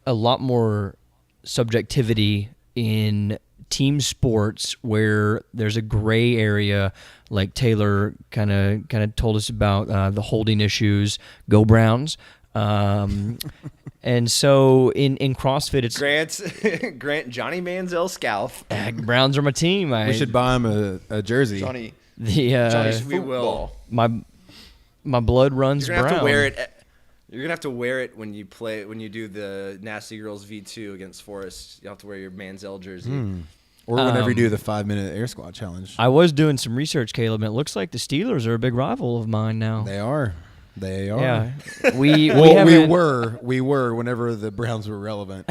a lot more subjectivity in team sports where there's a gray area, like Taylor kind of told us about the holding issues. Go Browns. And so in CrossFit, it's Grant Johnny Manziel scalp. Browns are my team. We should buy him a jersey. Johnny, We will. My blood runs brown. You're gonna have to wear it when you do the Nasty Girls V2 against Forest. You have to wear your Manziel jersey. Or whenever you do the 5-minute air squat challenge. I was doing some research, Caleb, and it looks like the Steelers are a big rival of mine now. They are. Yeah, we were whenever the Browns were relevant.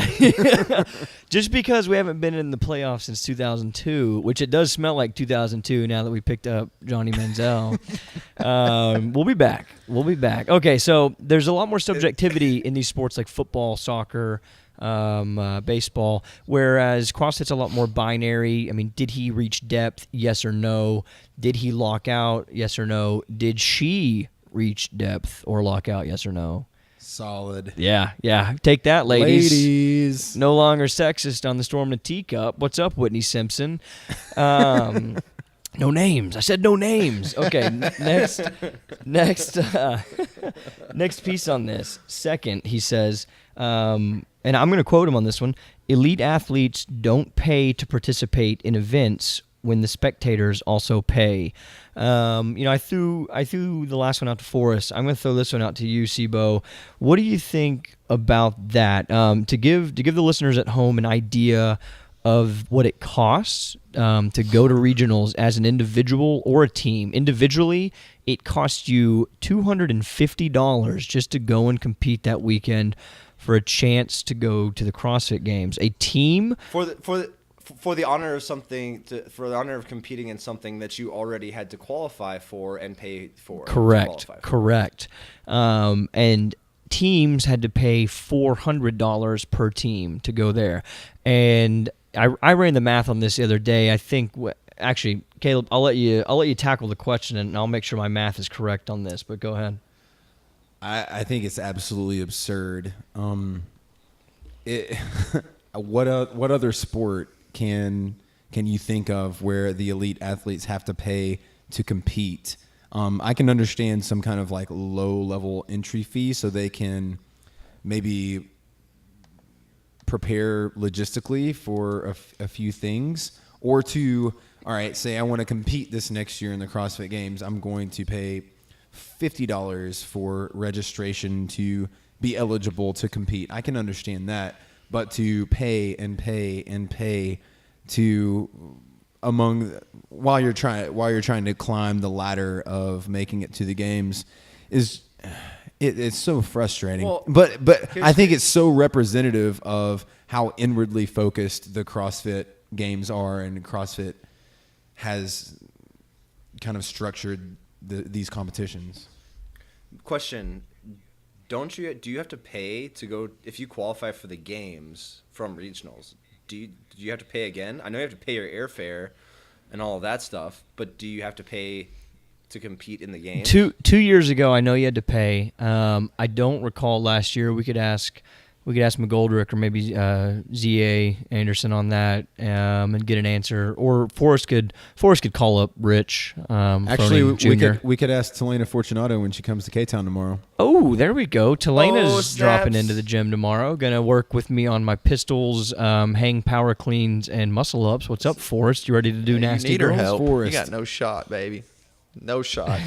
Just because we haven't been in the playoffs since 2002, which it does smell like 2002 now that we picked up Johnny Manziel. We'll be back. Okay, so there's a lot more subjectivity in these sports like football, soccer, baseball, whereas CrossFit's a lot more binary. I mean, did he reach depth? Yes or no. Did he lock out? Yes or no. Did she reach depth or lock out? Yes or no. Solid. Yeah. Take that, ladies. Ladies. No longer sexist on the Storm and Teacup. What's up, Whitney Simpson? No names. I said no names. Okay, next piece on this. Second, he says, and I'm going to quote him on this one, elite athletes don't pay to participate in events when the spectators also pay. I threw the last one out to Forrest. I'm going to throw this one out to you, Sibo. What do you think about that? To give the listeners at home an idea of what it costs to go to regionals as an individual or a team. Individually, it costs you $250 just to go and compete that weekend. for a chance to go to the CrossFit Games. A team For the honor of something, for the honor of competing in something that you already had to qualify for and pay for. Correct. And teams had to pay $400 per team to go there. And I ran the math on this the other day. I think actually, Caleb, I'll let you tackle the question, and I'll make sure my math is correct on this. But go ahead. I think it's absolutely absurd. What other sport can you think of where the elite athletes have to pay to compete? I can understand some kind of like low level entry fee so they can maybe prepare logistically for a few things, or to, all right, say I want to compete this next year in the CrossFit Games. I'm going to pay $50 for registration to be eligible to compete. I can understand that. But to pay to while you're trying to climb the ladder of making it to the games it's so frustrating. Well, but I think it's so representative of how inwardly focused the CrossFit Games are, and CrossFit has kind of structured these competitions. Question: do you have to pay to go if you qualify for the games from regionals? Do you have to pay again? I know you have to pay your airfare and all of that stuff, but do you have to pay to compete in the games? 2 years ago, I know you had to pay. I don't recall last year. We could ask McGoldrick or maybe Z.A. Anderson on that and get an answer. Or Forrest could call up Rich. Actually, Jr. we could ask Telena Fortunato when she comes to K-Town tomorrow. Oh, there we go. Telena's snaps. dropping into the gym tomorrow. Going to work with me on my pistols, hang power cleans, and muscle ups. What's up, Forrest? You ready to do nasty You need her girls? help. Forrest. You got no shot, baby. No shot.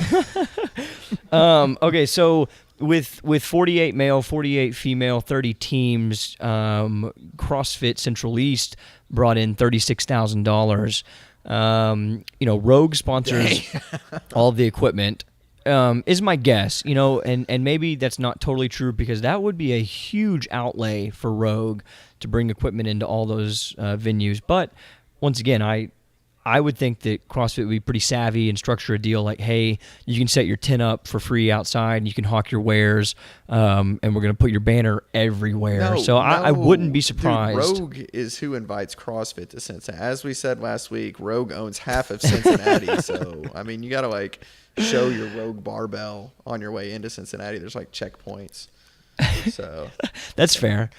Okay, so with 48 male, 48 female, 30 teams, CrossFit Central East brought in $36,000. Rogue sponsors all of the equipment. Is my guess, and maybe that's not totally true, because that would be a huge outlay for Rogue to bring equipment into all those venues. But once again, I would think that CrossFit would be pretty savvy and structure a deal like, hey, you can set your tent up for free outside and you can hawk your wares, and we're going to put your banner everywhere. I wouldn't be surprised. Dude, Rogue is who invites CrossFit to Cincinnati. As we said last week, Rogue owns half of Cincinnati. So, you got to show your Rogue barbell on your way into Cincinnati. There's checkpoints. So That's fair.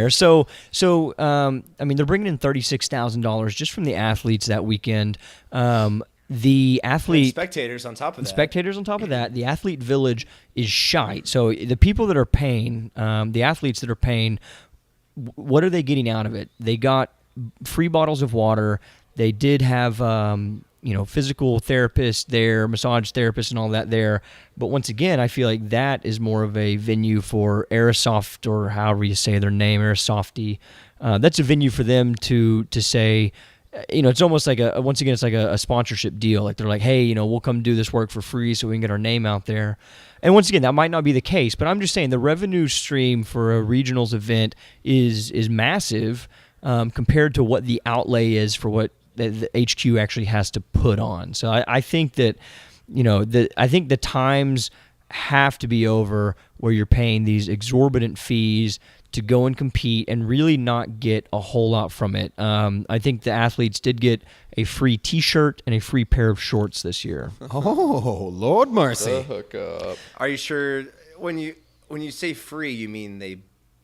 So they're bringing in $36,000 just from the athletes that weekend. The athlete And spectators on top of that. The athlete village is shite. So the people that are paying, the athletes that are paying, what are they getting out of it? They got free bottles of water. They did have physical therapists there, massage therapists and all that there. But once again, I feel like that is more of a venue for Aerosoft, or however you say their name, Aerosofty. That's a venue for them to say, it's almost like it's like a sponsorship deal. Like they're like, hey, we'll come do this work for free so we can get our name out there. And once again, that might not be the case, but I'm just saying the revenue stream for a regionals event is massive compared to what the outlay is for what the HQ actually has to put on. So I think that, I think the times have to be over where you're paying these exorbitant fees to go and compete and really not get a whole lot from it. I think the athletes did get a free T-shirt and a free pair of shorts this year. Oh, Lord mercy. the hookup. Are you sure when you say free, you mean they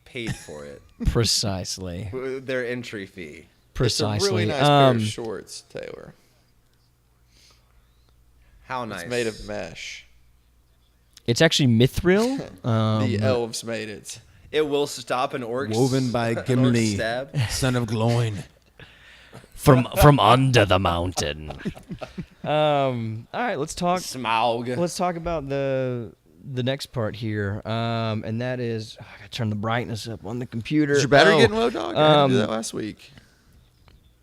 paid for it? Precisely. Their entry fee. Precisely. It's a really nice pair of shorts, Taylor. How nice. It's made of mesh. It's actually mithril. The elves made it. It will stop an orc's Woven by an orc's Gimli, stab. son of Gloin. from under the mountain. All right, let's talk. Smaug. Let's talk about the next part here, and that is I gotta turn the brightness up on the computer. Is your battery getting low, dog? I had to do that last week.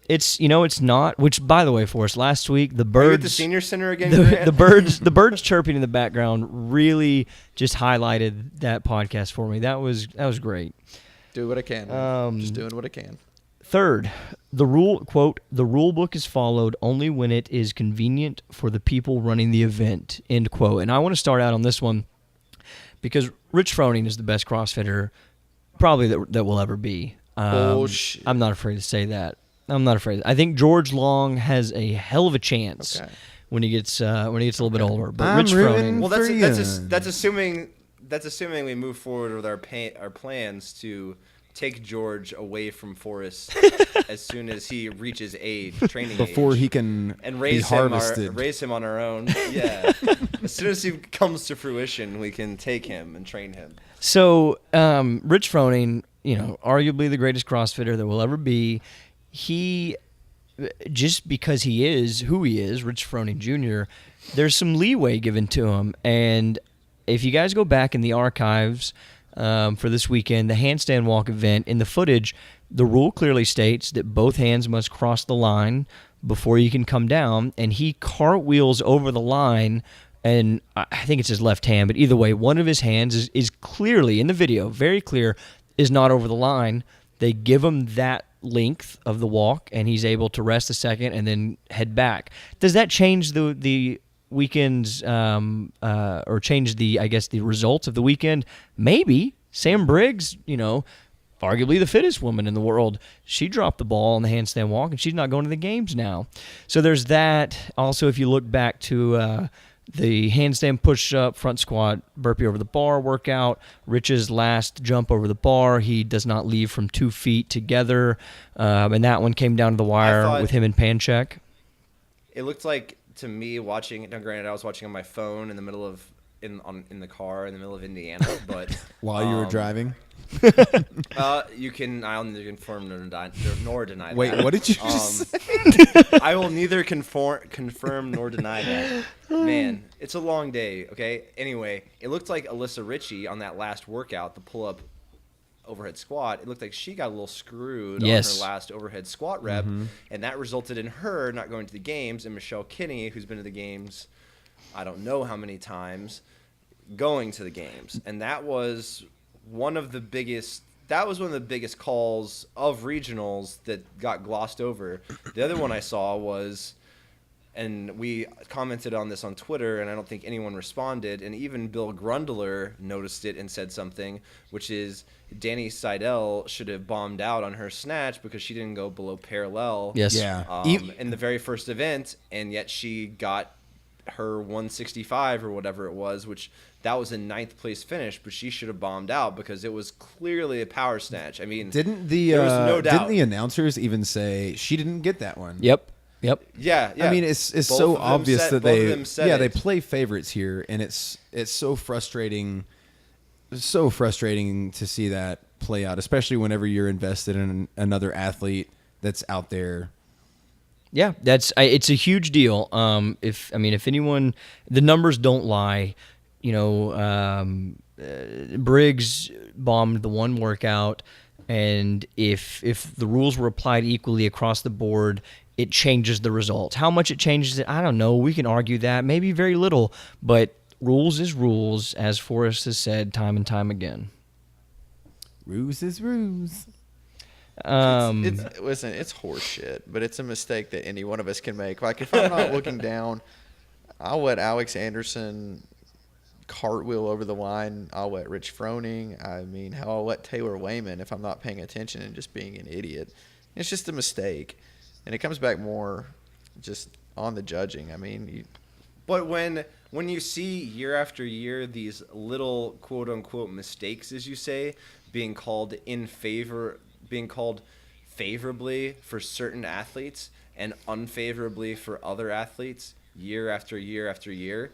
It's not. Which, by the way, Forrest, last week the Are you at the birds, senior center again? the Grant? the birds chirping in the background really just highlighted that podcast for me. That was great. Do what I can. Man. Just doing what I can. Third, the rule book is followed only when it is convenient for the people running the event, end quote. And I want to start out on this one because Rich Froning is the best CrossFitter probably that will ever be. Bullshit. I'm not afraid to say that. I'm not afraid. I think George Long has a hell of a chance when he gets a little bit older. But Rich Froning, Well, For you. that's assuming we move forward with our plans to take George away from Forrest as soon as he reaches training Before age, he can and be raise harvested. him on our own. Yeah, as soon as he comes to fruition, we can take him and train him. So, Rich Froning, arguably the greatest CrossFitter there will ever be. He, just because he is who he is, Rich Froning Jr., there's some leeway given to him. And if you guys go back in the archives for this weekend, the handstand walk event, in the footage, the rule clearly states that both hands must cross the line before you can come down. And he cartwheels over the line, and I think it's his left hand, but either way, one of his hands is clearly, in the video, very clear, is not over the line. They give him that length of the walk, and he's able to rest a second and then head back. Does that change the weekend's or change the results of the weekend? Maybe. Sam Briggs, arguably the fittest woman in the world, she dropped the ball on the handstand walk, and she's not going to the games now. So there's that. Also, if you look back to the handstand push-up, front squat, burpee over the bar workout, Rich's last jump over the bar, he does not leave from 2 feet together, and that one came down to the wire with him and Panchek. It looked like, to me, watching it. Now, granted, I was watching on my phone in the middle of in the car in the middle of Indiana, but While you were driving? I'll neither confirm nor deny Wait, that. what did you just say? I will neither confirm nor deny that. Man, it's a long day, okay? Anyway, it looked like Alyssa Ritchie on that last workout, the pull-up overhead squat, it looked like she got a little screwed on her last overhead squat rep, and that resulted in her not going to the games, and Michelle Kinney, who's been to the games I don't know how many times, going to the games. And that was one of the biggest calls of regionals that got glossed over. The other one I saw was, and we commented on this on Twitter, and I don't think anyone responded, and even Bill Grundler noticed it and said something, which is Danny Seidel should have bombed out on her snatch because she didn't go below parallel in the very first event, and yet she got her 165 or whatever it was, which that was a 9th place finish, but she should have bombed out because it was clearly a power snatch. I mean, there was no doubt. Didn't the announcers even say she didn't get that one? Yep. Yeah. I mean, it's Both so of them obvious said- that both of them said they it. play favorites here, and it's so frustrating. So frustrating to see that play out, especially whenever you're invested in another athlete that's out there. Yeah, it's a huge deal. If anyone, the numbers don't lie. Briggs bombed the one workout, and if the rules were applied equally across the board, it changes the results. How much it changes it, I don't know. We can argue that, maybe very little, but rules is rules, as Forrest has said time and time again. Ruse is ruse. Listen, it's horseshit, but it's a mistake that any one of us can make. Like, if I'm not looking down, I'll let Alex Anderson cartwheel over the line. I'll let Rich Froning. I mean, hell, I'll let Taylor Wayman if I'm not paying attention and just being an idiot. It's just a mistake. And it comes back more just on the judging. I mean, But when you see year after year these little quote unquote mistakes, as you say, being called favorably for certain athletes and unfavorably for other athletes year after year after year,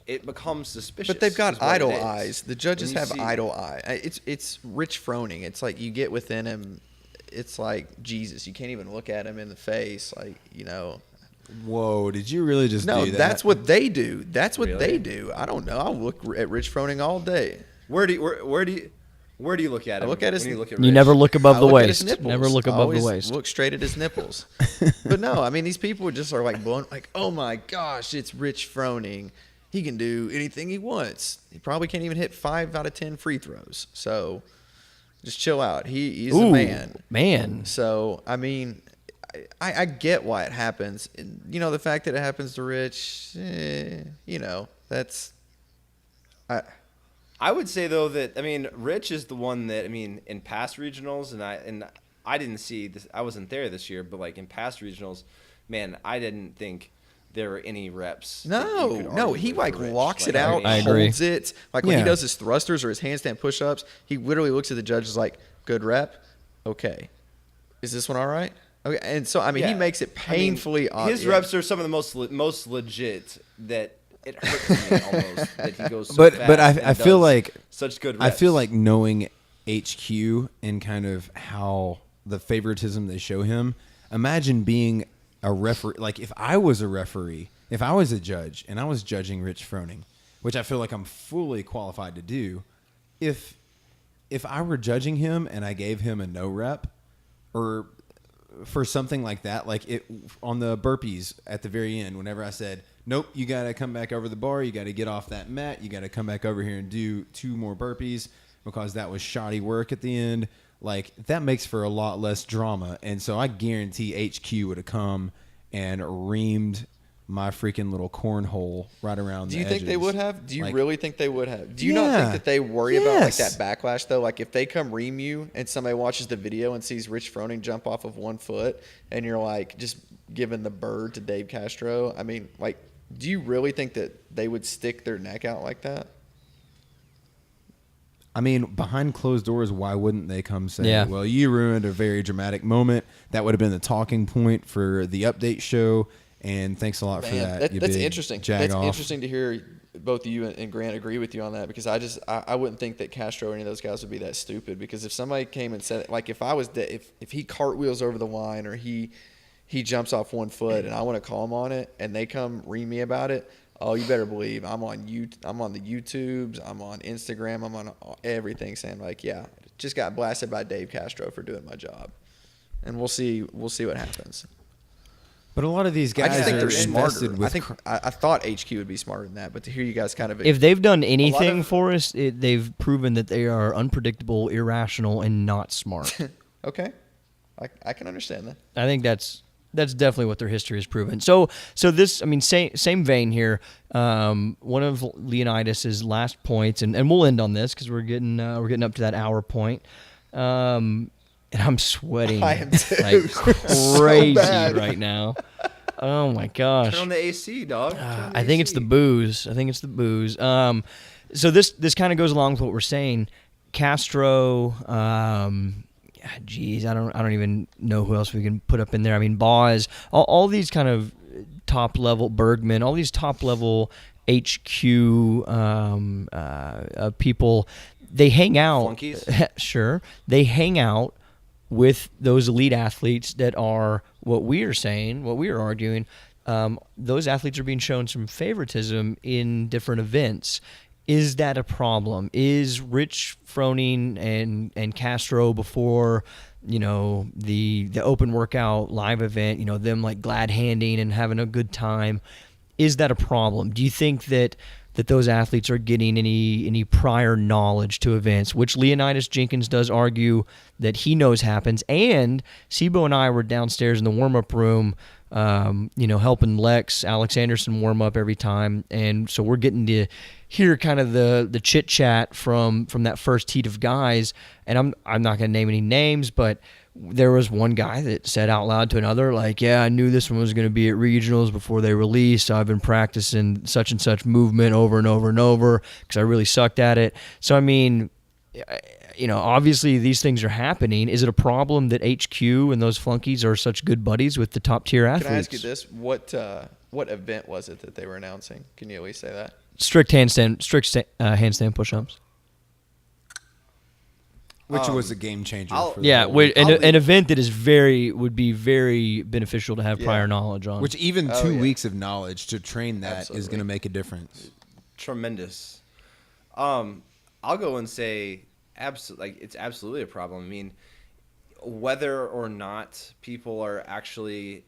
it becomes suspicious. but they've got is what it idle is. eyes. The judges When you have see- idle eye. It's Rich Froning. It's like you get within him. It's like Jesus. You can't even look at him in the face. Like, Whoa, did you really just No, do that? that's what they do. That's what Really? they do. I don't know. I'll look at Rich Froning all day. Where do Where do you look at him? I look at his. when you look at You Rich? never look above I the look at his waist. nipples. Never look I above the always waist. Look straight at his nipples. But no, I mean these people just are like blown. Like, oh my gosh, it's Rich Froning. He can do anything he wants. He probably can't even hit 5 out of 10 free throws. So just chill out. He's a man. So I mean, I get why it happens. And, you know, the fact that it happens to Rich, you know, that's. I would say though that Rich is the one that in past regionals and I didn't see this. I wasn't there this year, but like in past regionals, man, I didn't think there were any reps. No, he like locks it out, I agree. holds it. Like when he does his thrusters or his handstand push-ups, he literally looks at the judges like, "Good rep, okay. Is this one all right?" Okay, and so he makes it painfully obvious. His reps are some of the most legit that. It hurts me almost that he goes so But fast I feel like such good reps. I feel like knowing HQ and kind of how the favoritism they show him. Imagine being a referee. Like if I was a referee, if I was a judge and I was judging Rich Froning, which I feel like I'm fully qualified to do, if I were judging him and I gave him a no rep or for something like that, like it on the burpees at the very end, whenever I said, nope, you got to come back over the bar. You got to get off that mat. You got to come back over here and do 2 more burpees because that was shoddy work at the end. Like, that makes for a lot less drama. And so I guarantee HQ would have come and reamed my freaking little cornhole right around the edges. Do you think they would have? Do you Like, really think they would have? Do you not think that they worry about like Yes. that backlash though? Like if they come ream you and somebody watches the video and sees Rich Froning jump off of 1 foot and you're like just giving the bird to Dave Castro. I mean, like, do you really think that they would stick their neck out like that? I mean, behind closed doors, why wouldn't they come say, well, you ruined a very dramatic moment. That would have been the talking point for the update show. And thanks a lot for that. That's interesting. That's off. interesting to hear both of you and Grant agree with you on that because I wouldn't think that Castro or any of those guys would be that stupid because if somebody came and said, like if I was if he cartwheels over the line or he jumps off 1 foot and I want to call him on it and they come ream me about it, oh, you better believe I'm on the YouTubes, I'm on Instagram, I'm on everything saying like, yeah, just got blasted by Dave Castro for doing my job. And we'll see what happens. But a lot of these guys I just think are they're smarter. invested with I thought HQ would be smarter than that, but to hear you guys kind of If they've done anything for us, they've proven that they are unpredictable, irrational, and not smart. okay, I can understand that. I think that's definitely what their history has proven. So this, same vein here. One of Leonidas's last points, and we'll end on this because we're getting up to that hour point. And I'm sweating I am too. like crazy bad. right now. Oh my gosh! Turn on the AC, dog. Turn on the I think it's AC. the booze. So this kind of goes along with what we're saying. Castro, geez, I don't even know who else we can put up in there. I mean, Boz, all these kind of top level Bergman, all these top level HQ people. They hang out. Flunkies? Sure, they hang out with those elite athletes that are what we are saying, what we are arguing. Those athletes are being shown some favoritism in different events. Is that a problem? Is Rich Froning and Castro before, the open workout live event, them like glad handing and having a good time? Is that a problem? Do you think that those athletes are getting any prior knowledge to events, which Leonidas Jenkins does argue that he knows happens. And Sibo and I were downstairs in the warm-up room, helping Alex Anderson warm up every time. And so we're getting to hear kind of the chit-chat from that first heat of guys. And I'm not going to name any names, but there was one guy that said out loud to another, like, yeah, I knew this one was going to be at regionals before they released. So I've been practicing such and such movement over and over and over because I really sucked at it. So, obviously these things are happening. Is it a problem that HQ and those flunkies are such good buddies with the top tier athletes? Can I ask you this? What event was it that they were announcing? Can you at least say that? Strict handstand push-ups. which was a game changer. For the Yeah, whole an event that would be very beneficial to have prior knowledge on. which even 2 weeks of knowledge to train that is Absolutely. going to make a difference. Tremendous. I'll go and say absolutely, like, it's absolutely a problem. I mean, whether or not people are actually,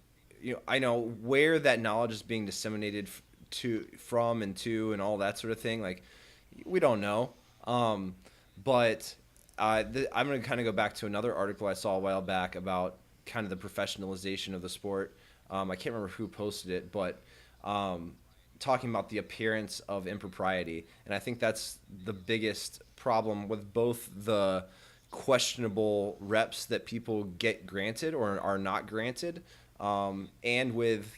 I know where that knowledge is being disseminated from and to and all that sort of thing. Like, we don't know. But I'm going to kind of go back to another article I saw a while back about kind of the professionalization of the sport. I can't remember who posted it, but talking about the appearance of impropriety. And I think that's the biggest problem with both the questionable reps that people get granted or are not granted, and with,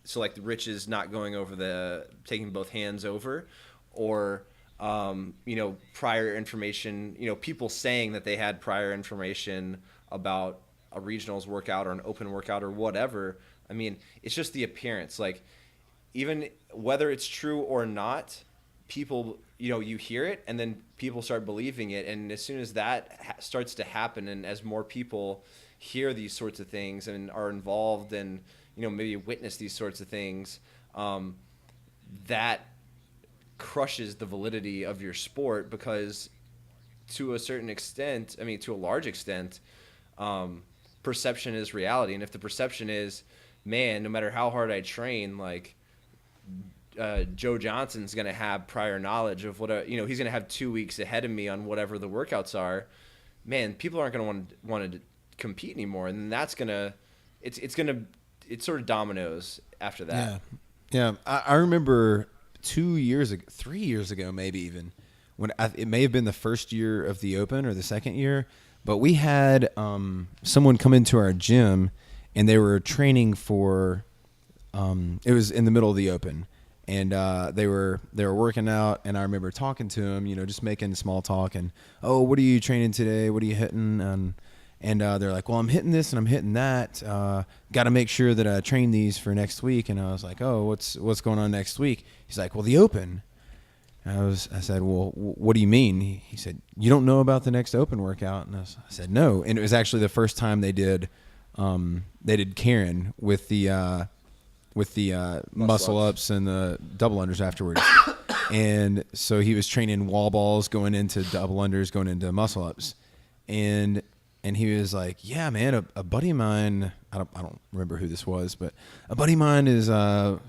so like the Riches not going over taking both hands over, or prior information, people saying that they had prior information about a regionals workout or an open workout or whatever. I mean, it's just the appearance. Like, even whether it's true or not, people, you hear it and then people start believing it. And as soon as that starts to happen, and as more people hear these sorts of things and are involved and, maybe witness these sorts of things, that crushes the validity of your sport, because to a certain extent, to a large extent, perception is reality. And if the perception is, man, no matter how hard I train, like, Joe Johnson's going to have prior knowledge of what he's going to have 2 weeks ahead of me on whatever the workouts are, man, people aren't going to want to compete anymore. And that's going to, it's sort of dominoes after that. Yeah. I remember 3 years ago, maybe even, when it may have been the first year of the Open or the second year, but we had someone come into our gym and they were training for, it was in the middle of the Open, and they were working out, and I remember talking to him, just making small talk, and, oh, what are you training today? What are you hitting? And they're like, well, I'm hitting this and I'm hitting that. Got to make sure that I train these for next week. And I was like, oh, what's going on next week? He's like, well, the Open. And I said, well, what do you mean? He said, you don't know about the next Open workout? And I said, no. And it was actually the first time they did Karen with the muscle ups and the double unders afterwards. And so he was training wall balls, going into double unders, going into muscle ups. And he was like, yeah, man, a buddy of mine, I don't remember who this was, but a buddy of mine is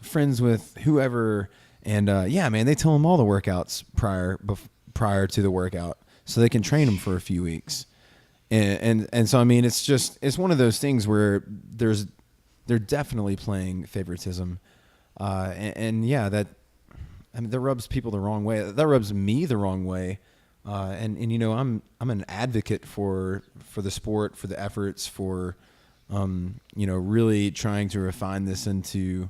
friends with whoever. And yeah, man, they tell him all the workouts prior to the workout so they can train them for a few weeks. And so, it's one of those things where they're definitely playing favoritism. Yeah, that rubs people the wrong way. That rubs me the wrong way. I'm an advocate for the sport, for the efforts, for really trying to refine this into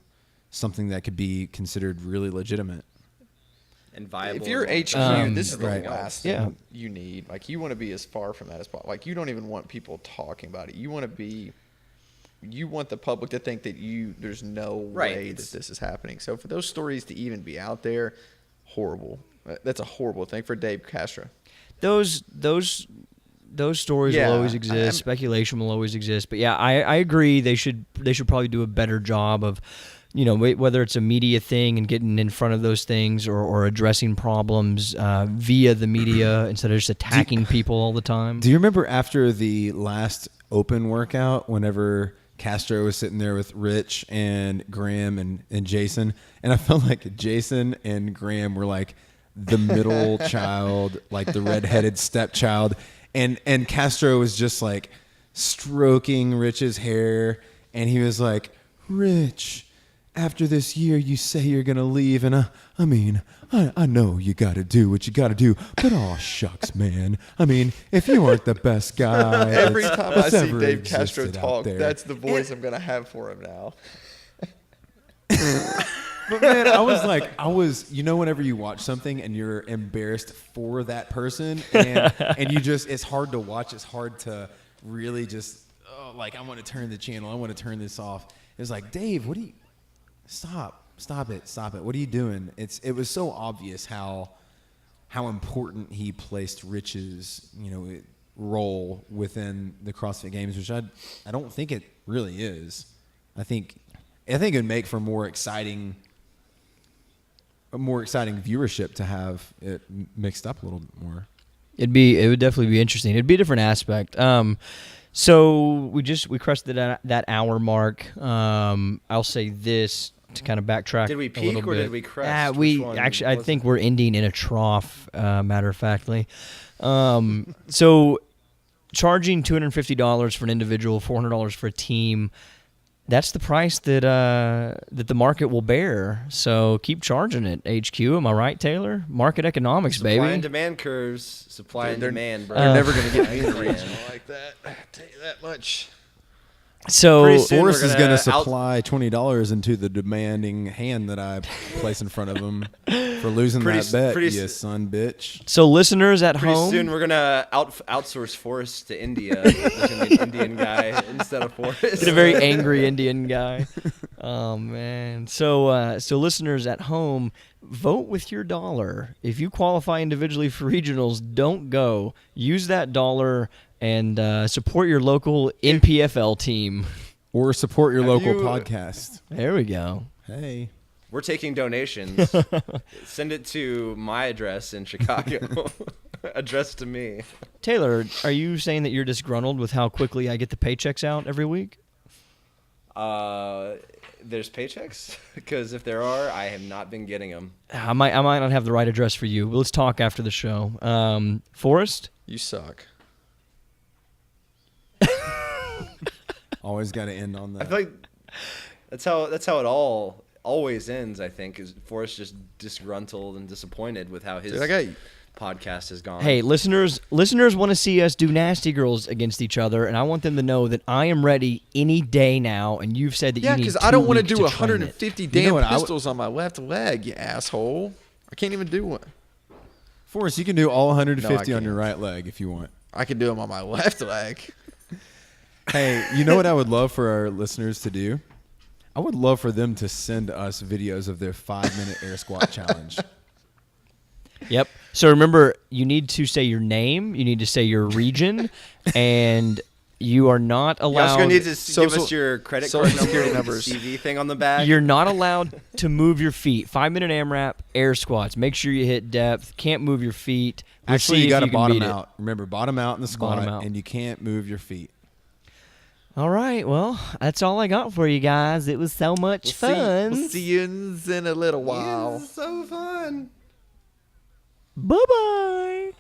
something that could be considered really legitimate and viable. If you're HQ, this is the last thing you need. Like, you want to be as far from that as possible. Like, you don't even want people talking about it. You want the public to think that there's no way that this is happening. So for those stories to even be out there, horrible. That's a horrible thing for Dave Castro. Those stories will always exist. Speculation will always exist. But yeah, I agree. They should probably do a better job of, whether it's a media thing and getting in front of those things, or addressing problems via the media instead of just attacking people all the time. Do you remember after the last Open workout, whenever Castro was sitting there with Rich and Graham and Jason, and I felt like Jason and Graham were like the middle child, like the redheaded stepchild, and Castro was just like stroking Rich's hair, and he was like, Rich, after this year you say you're gonna leave, and I know you gotta do what you gotta do, but aw shucks, man, if you aren't the best guy every time I see Dave Castro talk, that's the voice I'm gonna have for him now. But man, I was whenever you watch something and you're embarrassed for that person, and you just, it's hard to watch, it's hard to really just, I want to turn the channel, I want to turn this off. It's like, Dave, stop it, what are you doing? It was so obvious how important he placed Rich's, role within the CrossFit Games, which I don't think it really is. I think it would make for a more exciting viewership to have it mixed up a little bit more. It would definitely be interesting. It'd be a different aspect. So we crossed that hour mark. I'll say this to kind of backtrack. Did we a peak little or bit. did we crest? We Which one actually, I was think it? we're ending in a trough. Matter of factly, so charging $250 for an individual, $400 for a team. That's the price that the market will bear. So keep charging it, HQ. Am I right, Taylor? Market economics, Supply baby. and demand curves. Supply and demand, bro. They're never going to get Supply me and to reach demand. like that. I tell you that much. So Pretty soon Forrest we're is going to gonna supply $20 into the demanding hand that I place in front of him for losing Pretty that bet, pretty you s- son bitch. So listeners at Pretty home, soon we're gonna outsource Forrest to India. There's gonna be an Indian guy instead of Forrest. get a very angry Indian guy. Oh man. So listeners at home, vote with your dollar. If you qualify individually for regionals, don't go. Use that dollar and support your local NPFL team. Or support your Have local you- podcast. There we go. Hey. We're taking donations. Send it to my address in Chicago. Addressed to me. Taylor, are you saying that you're disgruntled with how quickly I get the paychecks out every week? There's paychecks? Because if there are, I have not been getting them. I might not have the right address for you. Let's talk after the show. Forrest? You suck. Always got to end on I that. feel like that's how it always ends. I think is Forrest just disgruntled and disappointed with how his Dude, I got podcast has gone. Hey, listeners want to see us do nasty girls against each other, and I want them to know that I am ready any day now, and you've said that Yeah, you need because 2 I don't want to weeks do to train it. 150 damn what, pistols on my left leg, you asshole. I can't even do one. Forrest, you can do all 150 on can't. your right leg if you want. I can do them on my left leg. Hey, you know what I would love for our listeners to do? I would love for them to send us videos of their 5-minute air squat challenge. Yep. So remember, you need to say your name, you need to say your region, and you are not You allowed. also gonna need to give Social- us your credit social card security number, numbers. with the CV thing on the back. You're not allowed to move your feet. 5-minute AMRAP, air squats. Make sure you hit depth. Can't move your feet. We'll Actually, see you if got to can bottom beat it. out. Remember, bottom out in the squat, Bottom out. and you can't move your feet. All right. Well, that's all I got for you guys. It was so much fun. We'll see you in a little while. so fun. Bye-bye.